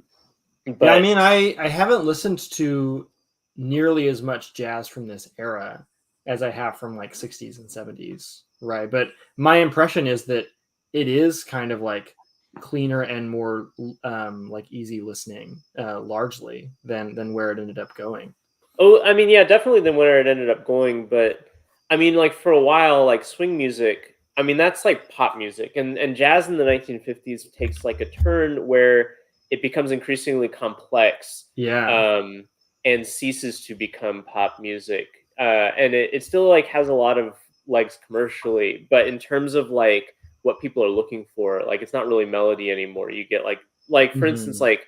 yeah, I mean, I haven't listened to nearly as much jazz from this era as I have from like 60s and 70s, right? But my impression is that it is kind of like cleaner and more like easy listening, largely than where it ended up going. Oh, I mean, yeah, definitely than where it ended up going. But I mean, like for a while, like swing music, I mean, that's like pop music, and jazz in the 1950s takes like a turn where it becomes increasingly complex, Yeah. um, and ceases to become pop music. And it still like has a lot of legs commercially, but in terms of like what people are looking for, like it's not really melody anymore. You get like for instance, like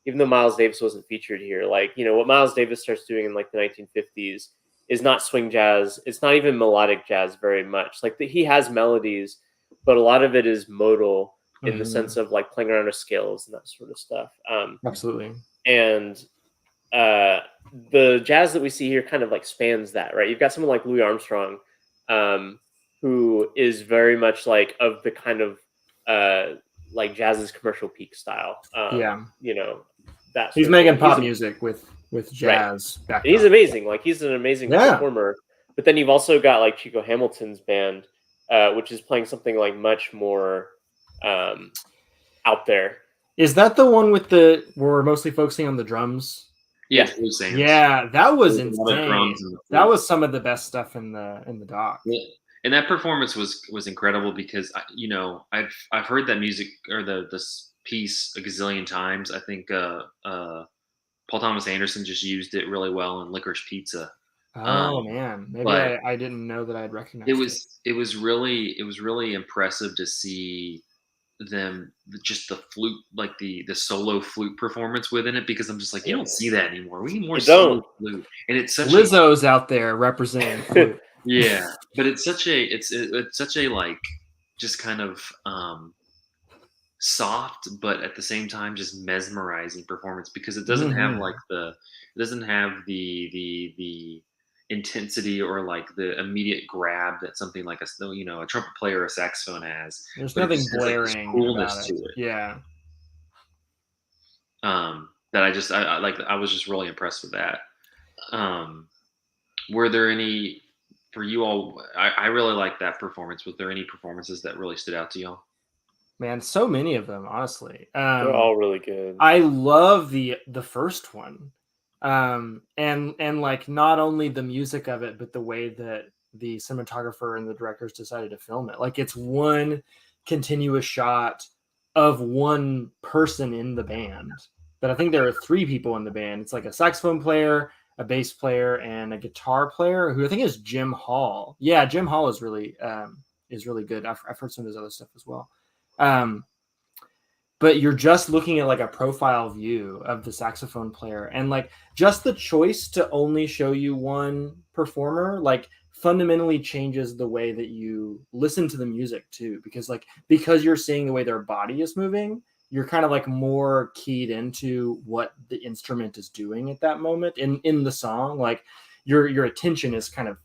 even though Miles Davis wasn't featured here, like, what Miles Davis starts doing in like the 1950s is not swing jazz. It's not even melodic jazz very much. Like he has melodies, but a lot of it is modal in the sense of like playing around with scales and that sort of stuff. Absolutely. And the jazz that we see here kind of like spans that, right? You've got someone like Louis Armstrong, who is very much like of the kind of like jazz's commercial peak style. Yeah. That He's sort of making thing. pop music with Right. jazz backdrop. And he's amazing. Like he's an amazing Yeah. performer. But then you've also got like Chico Hamilton's band, which is playing something like much more out there. Is that the one with where we're mostly focusing on the drums? Yeah, Yeah, that was There's a lot of insane. drums and the That flute. was some of the best stuff in the doc. Yeah. And that performance was incredible because I've heard that music or this piece a gazillion times. I think Paul Thomas Anderson just used it really well in Licorice Pizza. Oh man, maybe but I didn't know that I'd recognized it was really impressive to see them just the flute, like the solo flute performance within it, because I'm just like, you don't see that anymore. We need more solo flute, and it's such Lizzo's out there representing flute. yeah, but it's such a like just kind of soft, but at the same time just mesmerizing performance, because it doesn't have like the intensity or like the immediate grab that something like a trumpet player or a saxophone has. There's But it nothing just has like this blaring coolness about to it. it. Yeah. That I like. I was just really impressed with that. Were there any for you all? I really like that performance. Was there any performances that really stood out to y'all? Man, so many of them, honestly. They're all really good. I love the first one. And like not only the music of it, but the way that the cinematographer and the directors decided to film it. Like it's one continuous shot of one person in the band. But I think there are three people in the band. It's like a saxophone player, a bass player, and a guitar player who I think is Jim Hall. Yeah, Jim Hall is really good. I've heard some of his other stuff as well. But you're just looking at like a profile view of the saxophone player, and like just the choice to only show you one performer like fundamentally changes the way that you listen to the music too, because you're seeing the way their body is moving, you're kind of like more keyed into what the instrument is doing at that moment in the song. Like your attention is kind of,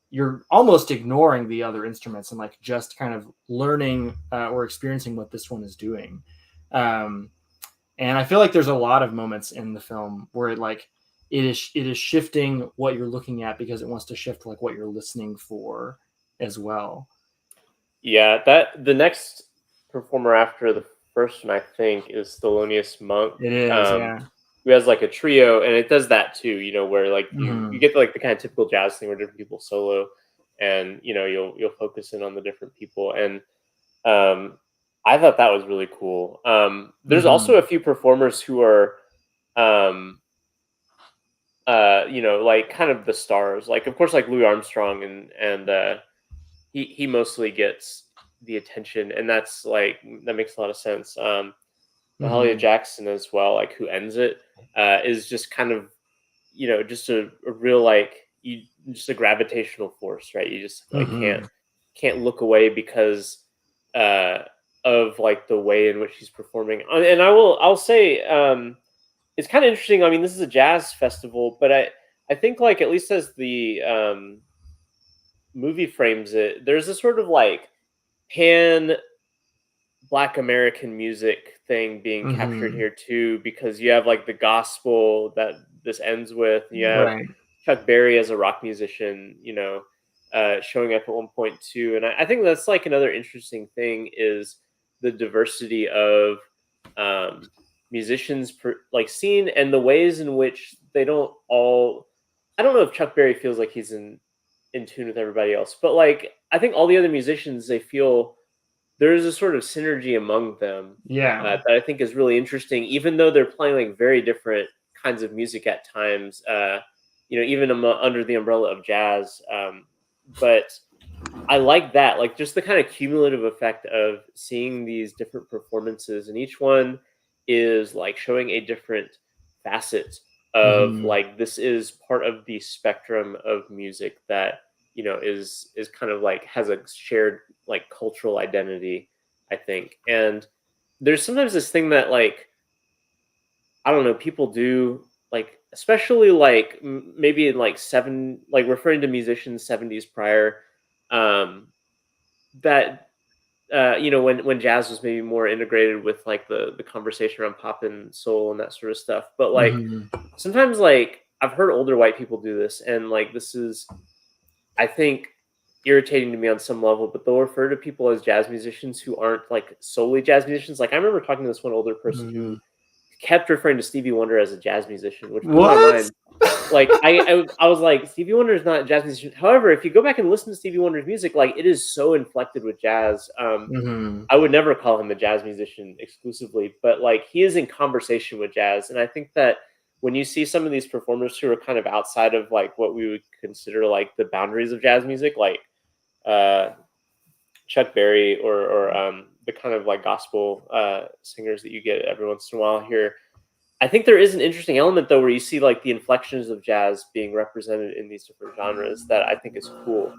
you're almost ignoring the other instruments and like just kind of learning or experiencing what this one is doing. And I feel like there's a lot of moments in the film where it is shifting what you're looking at because it wants to shift like what you're listening for as well. Yeah, that the next performer after the first one, I think, is Thelonious Monk. It is, yeah. Who has like a trio, and it does that too. Where like you get like the kind of typical jazz thing where different people solo, and you'll focus in on the different people. And I thought that was really cool. There's also a few performers who are, um, like kind of the stars. Like, of course, like Louis Armstrong, and he mostly gets the attention, and that's like that makes a lot of sense. Mahalia Jackson as well, like who ends it, is just kind of just a real like you just a gravitational force, right? You just like can't look away because uh of like the way in which he's performing. And I'll say it's kind of interesting. I mean, this is a jazz festival, but I think like at least as the movie frames it, there's a sort of like pan Black American music thing being captured here too, because you have like the gospel that this ends with. You have Right. Chuck Berry as a rock musician, showing up at one point too. And I think that's like another interesting thing is the diversity of um, musicians like seen and the ways in which they don't all. I don't know if Chuck Berry feels like he's in tune with everybody else, but like I think all the other musicians they feel there is a sort of synergy among them Yeah. that I think is really interesting, even though they're playing like very different kinds of music at times. Even under the umbrella of jazz. But I like that, like just the kind of cumulative effect of seeing these different performances, and each one is like showing a different facet of like this is part of the spectrum of music that is kind of like has a shared like cultural identity, I think. And there's sometimes this thing that like I don't know, people do like, especially like maybe in like like referring to musicians 70s prior, um, that when jazz was maybe more integrated with like the conversation around pop and soul and that sort of stuff. But like sometimes like I've heard older white people do this, and like this is I think irritating to me on some level, but they'll refer to people as jazz musicians who aren't like solely jazz musicians. Like I remember talking to this one older person who kept referring to Stevie Wonder as a jazz musician, which blew my What? mind. Like I was like, Stevie Wonder is not a jazz musician. However, if you go back and listen to Stevie Wonder's music, like it is so inflected with jazz. I would never call him a jazz musician exclusively, but like he is in conversation with jazz. And I think that when you see some of these performers who are kind of outside of like what we would consider like the boundaries of jazz music, like uh, Chuck Berry or the kind of like gospel singers that you get every once in a while here. I think there is an interesting element though where you see like the inflections of jazz being represented in these different genres that I think is cool,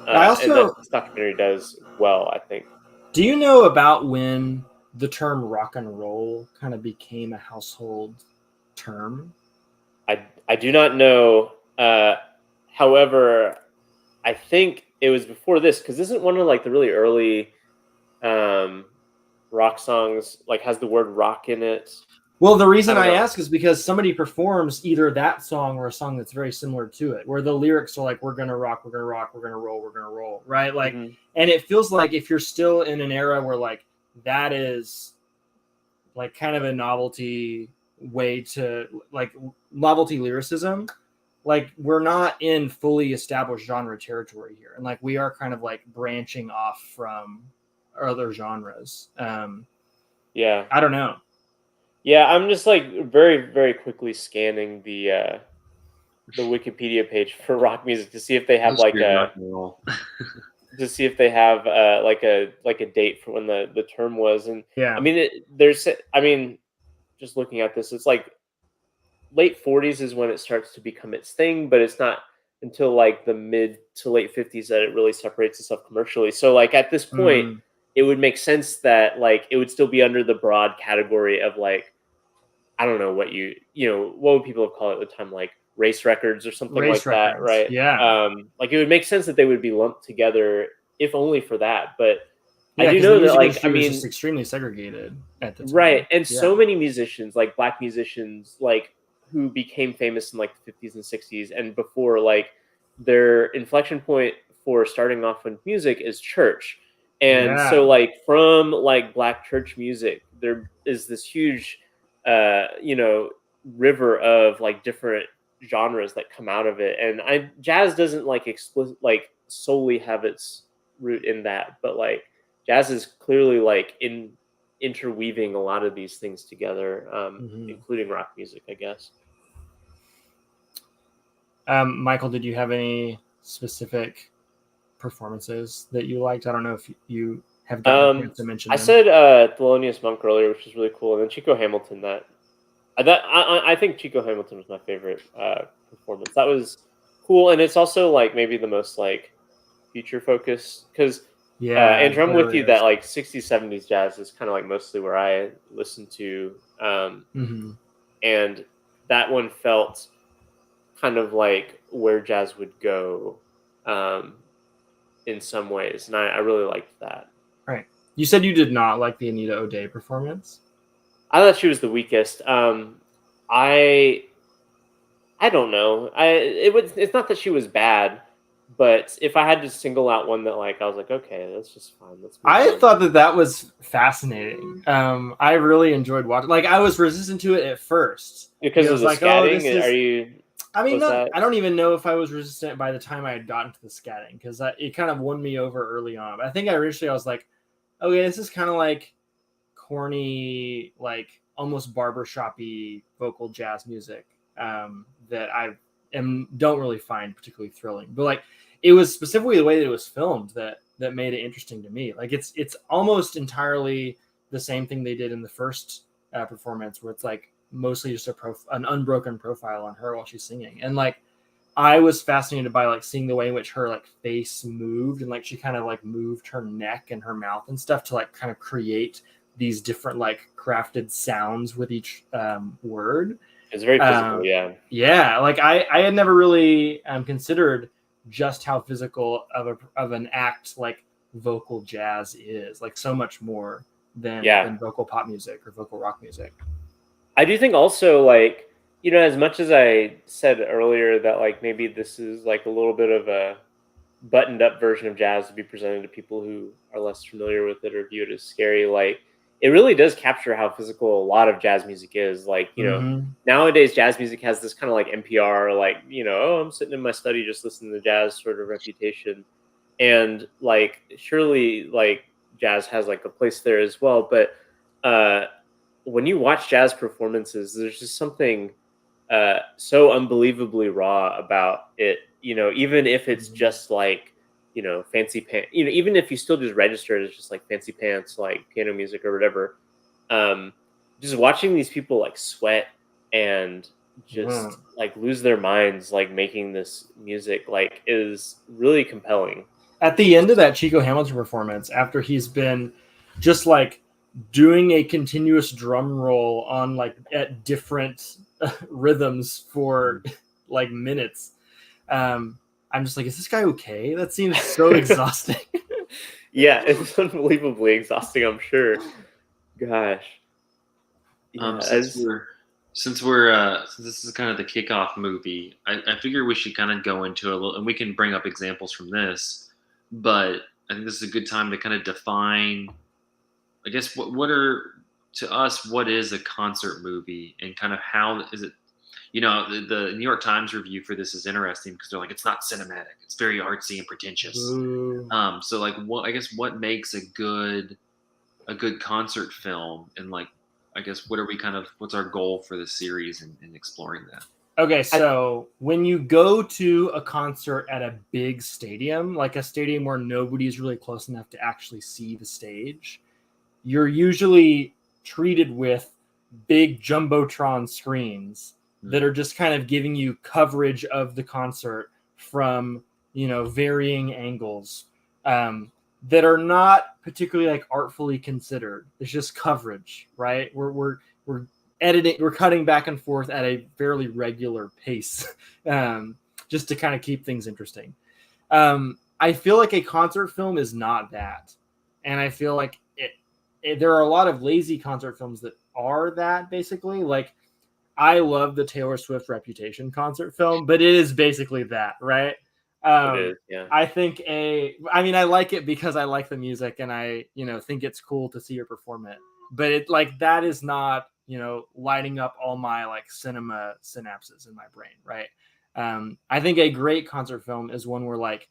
I and that also this documentary does well, I think. do you know about when the term rock and roll kind of became a household term? I do not know. However, I think it was before this because isn't one of like the really early um, rock songs like has the word rock in it? Well, the I reason don't I know. ask is because somebody performs either that song or a song that's very similar to it, where the lyrics are like, "We're gonna rock, we're gonna rock, we're gonna roll, we're gonna roll," right? Like, Hmm. and it feels like if you're still in an era where like that is like kind of a novelty way to like novelty lyricism, like we're not in fully established genre territory here, and like we are kind of like branching off from other genres. Yeah, I don't know. yeah. I'm just like very very quickly scanning the Wikipedia page for rock music to see if they have like History of rock a and roll. to see if they have like a date for when the term was. And I Yeah. mean there's I mean just looking at this, it's like late 40s is when it starts to become its thing, but it's not until like the mid to late 50s that it really separates itself commercially. So like at this point, Mm. it would make sense that like it would still be under the broad category of like I don't know what what would people have called it at the time, like race records or something Race like that, records. right? Yeah. Like it would make sense that they would be lumped together if only for that. But I Yeah, do because the know that music like I industry was just mean extremely segregated at the right, time. and Yeah. so many musicians, like black musicians, like who became famous in like the 50s and 60s and before, like their inflection point for starting off with music is church. And Yeah. so like from like black church music, there is this huge river of like different genres that come out of it. And jazz doesn't like explicit like solely have its root in that, but like jazz is clearly like interweaving a lot of these things together, including rock music, I guess. Michael, did you have any specific performances that you liked? I don't know if you have gotten a chance to mention I them. said Thelonious Monk earlier, which is really cool, and then Chico Hamilton. I think Chico Hamilton was my favorite performance. That was cool, and it's also like maybe the most like future focused because Andrew, I'm with you that like 60s, 70s jazz is kind of like mostly where I listen to, and that one felt kind of like where jazz would go in some ways, and I really liked that. Right. You said you did not like the Anita O'Day performance. I thought she was the weakest. I don't know. It's not that she was bad, but if I had to single out one that like I was like, okay, that's just fine. Let's move I on. thought that was fascinating. I really enjoyed watching. Like I was resistant to it at first because of the like, scatting. oh, this is. Are you? I mean, I don't even know if I was resistant by the time I had gotten to the scatting because it kind of won me over early on. But I think I was like, okay, this is kind of like corny, like almost barbershop-y vocal jazz music that I don't really find particularly thrilling. But like, it was specifically the way that it was filmed that made it interesting to me. Like, it's almost entirely the same thing they did in the first performance, where it's like mostly just an unbroken profile on her while she's singing, and like I was fascinated by like seeing the way in which her like face moved, and like she kind of like moved her neck and her mouth and stuff to like kind of create these different like crafted sounds with each word. It's very physical, yeah. Yeah, like I had never really considered just how physical of an act like vocal jazz is, like so much more than vocal pop music or vocal rock music. I do think also like, you know, as much as I said earlier that like maybe this is like a little bit of a buttoned up version of jazz to be presented to people who are less familiar with it or view it as scary, like it really does capture how physical a lot of jazz music is. Like, you know, nowadays jazz music has this kind of like NPR, like, you know, oh, I'm sitting in my study just listening to jazz sort of reputation. And like surely like jazz has like a place there as well. But when you watch jazz performances, there's just something so unbelievably raw about it. You know, even if it's just like, you know, fancy pants, you know, even if you still just register it as just like fancy pants, like piano music or whatever, just watching these people like sweat and just like lose their minds, like making this music, like is really compelling. At the end of that Chico Hamilton performance, after he's been just like doing a continuous drum roll on like at different rhythms for like minutes, I'm just like, is this guy okay? That seems so exhausting. Yeah, it's unbelievably exhausting, I'm sure. Gosh. Yeah, since this is kind of the kickoff movie, I figure we should kind of go into a little, and we can bring up examples from this, but I think this is a good time to kind of define, I guess, what are, to us, what is a concert movie, and kind of how is it, you know, the New York Times review for this is interesting because they're like, it's not cinematic, it's very artsy and pretentious. So like, what makes a good concert film, and like, I guess, what's our goal for the series in exploring that? Okay, so when you go to a concert at a big stadium, like a stadium where nobody's really close enough to actually see the stage, you're usually treated with big jumbotron screens that are just kind of giving you coverage of the concert from, you know, varying angles that are not particularly like artfully considered. It's just coverage, right? We're editing, we're cutting back and forth at a fairly regular pace, just to kind of keep things interesting. I feel like a concert film is not that, and I feel like there are a lot of lazy concert films that are that, basically. Like, I love the Taylor Swift Reputation concert film, but it is basically that, right? It is, yeah. I think I like it because I like the music, and I, you know, think it's cool to see her perform it. But it, like, that is not, you know, lighting up all my like cinema synapses in my brain, right? I think a great concert film is one where like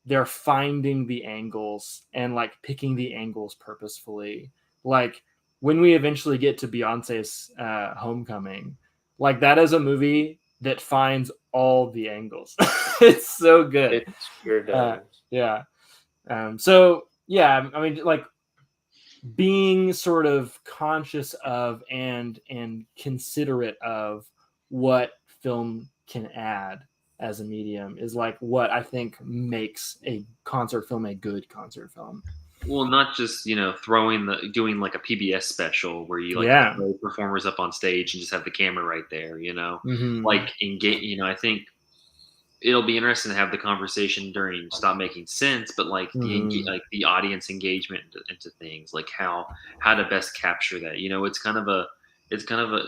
they're finding the angles and like picking the angles purposefully. Like when we eventually get to Beyonce's Homecoming, like that is a movie that finds all the angles. It's so good. It sure does. Yeah. So yeah, I mean, like being sort of conscious of and considerate of what film can add as a medium is like what I think makes a concert film a good concert film. Well, not just doing like a PBS special where you like Yeah. throw performers up on stage and just have the camera right there. Mhm. Like engage. I think it'll be interesting to have the conversation during Stop Making Sense, but like Mhm. the audience engagement into things, like how to best capture that.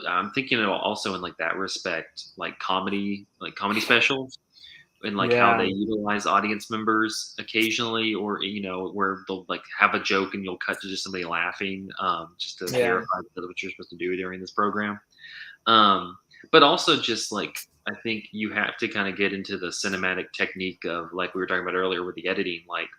I'm thinking it also in like that respect, like comedy specials, and like how they Yeah. utilize audience members occasionally, or where they'll like have a joke and you'll cut to just somebody laughing, just to Yeah. verify that what you're supposed to do during this program. But also just like I think you have to kind of get into the cinematic technique of, like we were talking about earlier with the editing, like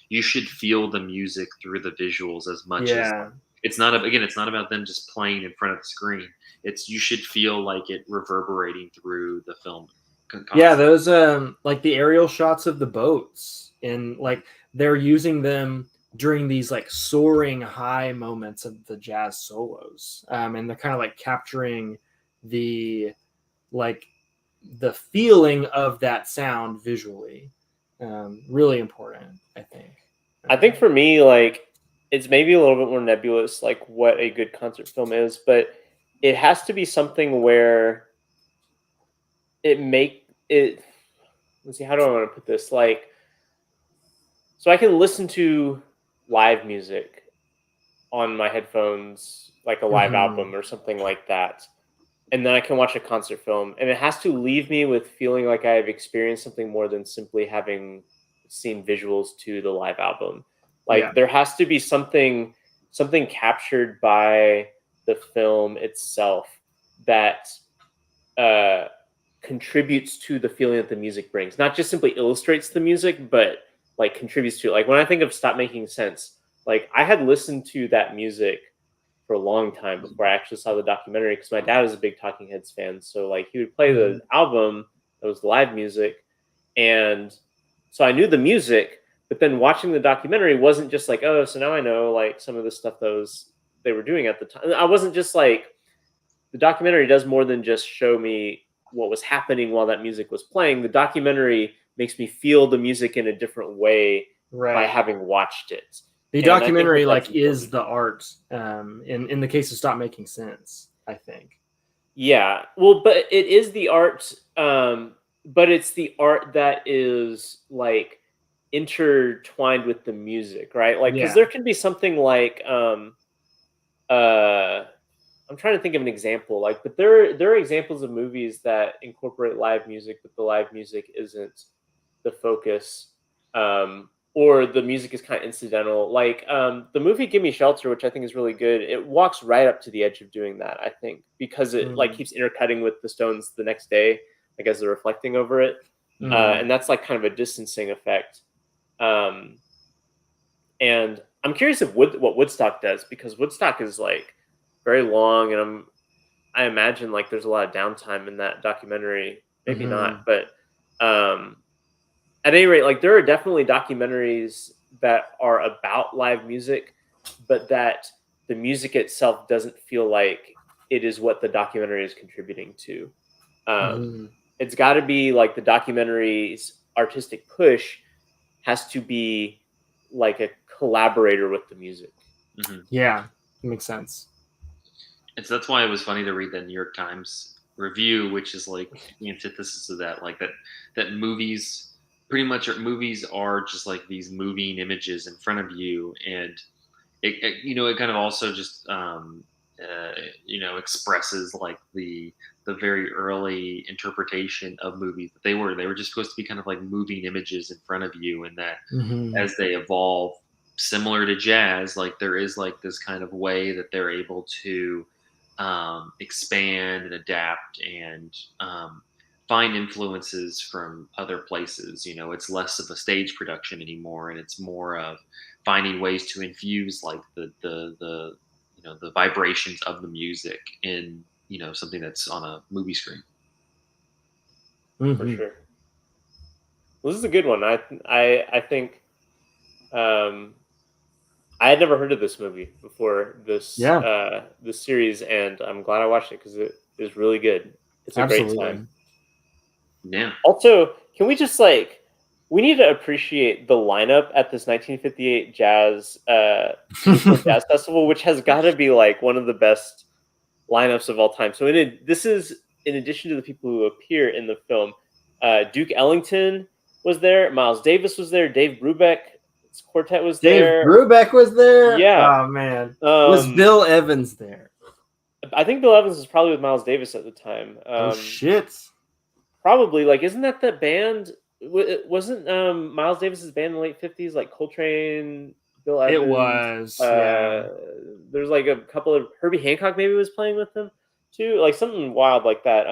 you should feel the music through the visuals as much as Yeah. it's not again, it's not about them just playing in front of the screen. It's you should feel like it reverberating through the film Yeah, concept. those like the aerial shots of the boats and like they're using them during these like soaring high moments of the jazz solos. And they're kind of like capturing the like the feeling of that sound visually. Really important, I think. I think for me, like, it's maybe a little bit more nebulous, like what a good concert film is, but it has to be something where it make it. Let's see, how do I want to put this? Like, so I can listen to live music on my headphones, like a live Mhm. album or something like that, and then I can watch a concert film, and it has to leave me with feeling like I've experienced something more than simply having seen visuals to the live album. Yeah. Like there has to be something captured by the film itself that uh, contributes to the feeling that the music brings. Not just simply illustrates the music, but like contributes to it. Like when I think of Stop Making Sense, like I had listened to that music for a long time before I actually saw the documentary because my dad is a big Talking Heads fan. So like he would play the Mhm. album that was live music, and so I knew the music. But then watching the documentary wasn't just like, oh, so now I know like some of the stuff they were doing at the time. I wasn't just like, the documentary does more than just show me what was happening while that music was playing. The documentary makes me feel the music in a different way by Right. having watched it. The And I think that documentary that's like is important. the art. In the case of Stop Making Sense, I think. Yeah. Well, but it is the art, but it's the art that is like intertwined with the music, right? Like, because Yeah. there can be something like, uh, I'm trying to think of an example, like, but there are examples of movies that incorporate live music, but the live music isn't the focus, or the music is kind of incidental. Like the movie "Give Me Shelter," which I think is really good. It walks right up to the edge of doing that. I think because it like Mm. keeps intercutting with the Stones the next day, like as they're reflecting over it, Mhm. and that's like kind of a distancing effect. Um, and I'm curious if what Woodstock does, because Woodstock is like very long, and I imagine like there's a lot of downtime in that documentary. Maybe not, Mhm. but um, at any rate, like there are definitely documentaries that are about live music, but that the music itself doesn't feel like it is what the documentary is contributing to. Um, Mhm. it's got to be like the documentary's artistic push has to be like a collaborator with the music. Hmm. Yeah, makes sense. And so that's why it was funny to read that New York Times review, which is like the antithesis of that, like that movies movies are just like these moving images in front of you, and it kind of also just uh, expresses like the very early interpretation of movies that they were just supposed to be kind of like moving images in front of you, and that Mhm. as they evolve, similar to jazz, like there is like this kind of way that they're able to expand and adapt and find influences from other places. It's less of a stage production anymore, and it's more of finding ways to infuse like the vibrations of the music in something that's on a movie screen. For sure. Well, this is a good one. I think I had never heard of this movie before this series, and I'm glad I watched it because it is really good. It's a great time. Absolutely. Yeah. Also, can we just we need to appreciate the lineup at this 1958 Newport Jazz Festival, which has got to be like one of the best lineups of all time. So this is in addition to the people who appear in the film. Duke Ellington was there, Miles Davis was there, Dave Brubeck's quartet was Dave there. Brubeck was there. Yeah. Oh man, was Bill Evans there? I think Bill Evans was probably with Miles Davis at the time. Oh shit! Probably, isn't that the band? Wasn't Miles Davis's band in the late 50s, like Coltrane, Bill Evans? It was. Yeah. There's like a couple of Herbie Hancock maybe was playing with them too, like something wild like that.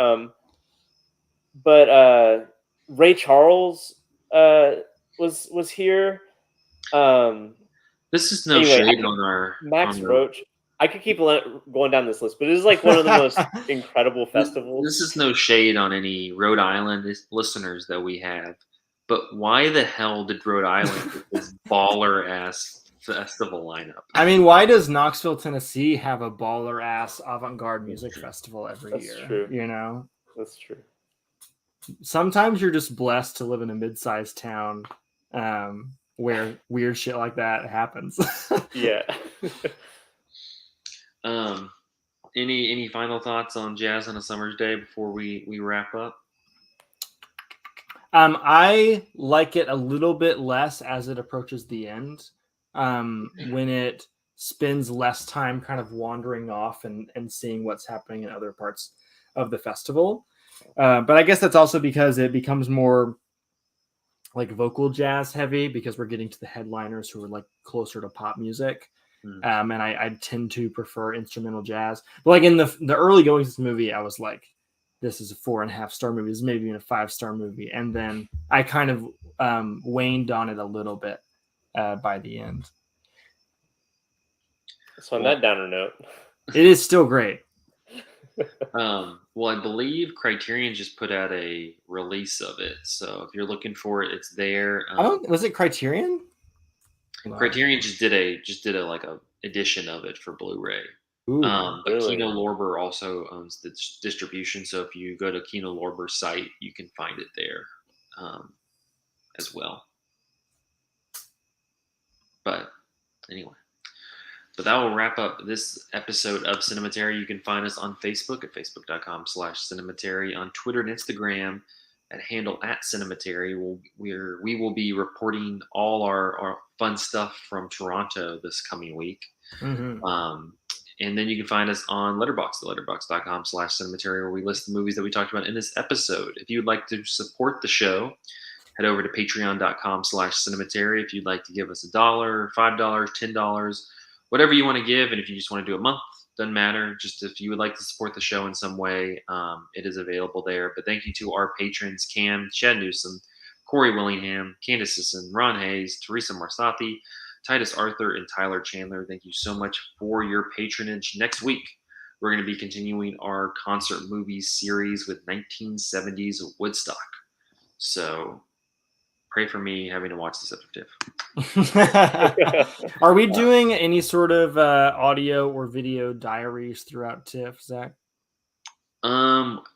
But Ray Charles was here. This is no Anyway, shade on our Max Roach. I could keep going down this list, but it is like one of the most incredible festivals. This is no shade on any Rhode Island listeners that we have, but why the hell did Rhode Island get this baller ass festival lineup? I mean, why does Knoxville, Tennessee have a baller ass avant-garde music festival every year? True. That's true. Sometimes you're just blessed to live in a mid-sized town where weird shit like that happens. Yeah. Any final thoughts on Jazz on a Summer's Day before we wrap up? I like it a little bit less as it approaches the end, when it spends less time kind of wandering off and seeing what's happening in other parts of the festival. But I guess that's also because it becomes more like vocal jazz heavy because we're getting to the headliners who are like closer to pop music. And I tend to prefer instrumental jazz. But like in the early goings of this movie, I was like, this is a 4.5-star movie. This is maybe even a 5-star movie. And then I kind of waned on it a little bit by the end. So on that downer note, it is still great. Well, I believe Criterion just put out a release of it. So if you're looking for it, it's there. Was it Criterion? Criterion just did a like a edition of it for Blu-ray. But really? Kino Lorber also owns the distribution, so if you go to Kino Lorber's site, you can find it there as well. But anyway, that will wrap up this episode of Cinematary. You can find us on Facebook at facebook.com/Cinematary, on Twitter and Instagram at handle @Cinematary. We will be reporting all our fun stuff from Toronto this coming week. And then you can find us on Letterboxd, letterboxd.com/Cinematary, where we list the movies that we talked about in this episode. If you'd like to support the show, head over to patreon.com/Cinematary. If you'd like to give us $1, $5, $10, whatever you want to give. And if you just want to do a month, doesn't matter. Just if you would like to support the show in some way, it is available there. But thank you to our patrons, Cam, Chad Newsom, Corey Willingham, Candace Sisson, Ron Hayes, Teresa Marsati, Titus Arthur, and Tyler Chandler. Thank you so much for your patronage. Next week, we're going to be continuing our concert movies series with 1970s Woodstock. So pray for me having to watch this after TIFF. Are we doing any sort of audio or video diaries throughout TIFF, Zach?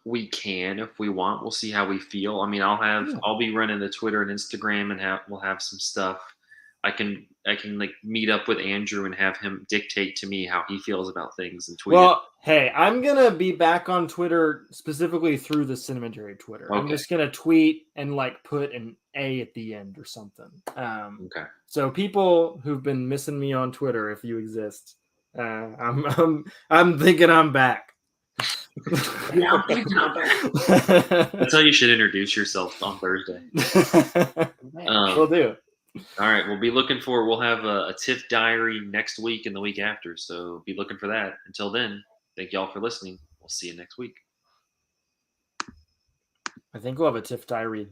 We can if we want. We'll see how we feel. I mean, I'll be running the Twitter and Instagram, and we'll have some stuff. I can like meet up with Andrew and have him dictate to me how he feels about things and tweet. Well, hey, I'm gonna be back on Twitter specifically through the Cinematary Twitter. Okay. I'm just gonna tweet and like put an A at the end or something. Okay. So people who've been missing me on Twitter, if you exist, I'm thinking I'm back. Yeah, I'm thinking I'm back. That's how you should introduce yourself on Thursday. We'll do. All right, we'll have a TIFF diary next week and the week after, so be looking for that. Until then, thank y'all for listening. We'll see you next week. I think we'll have a Tiff Diary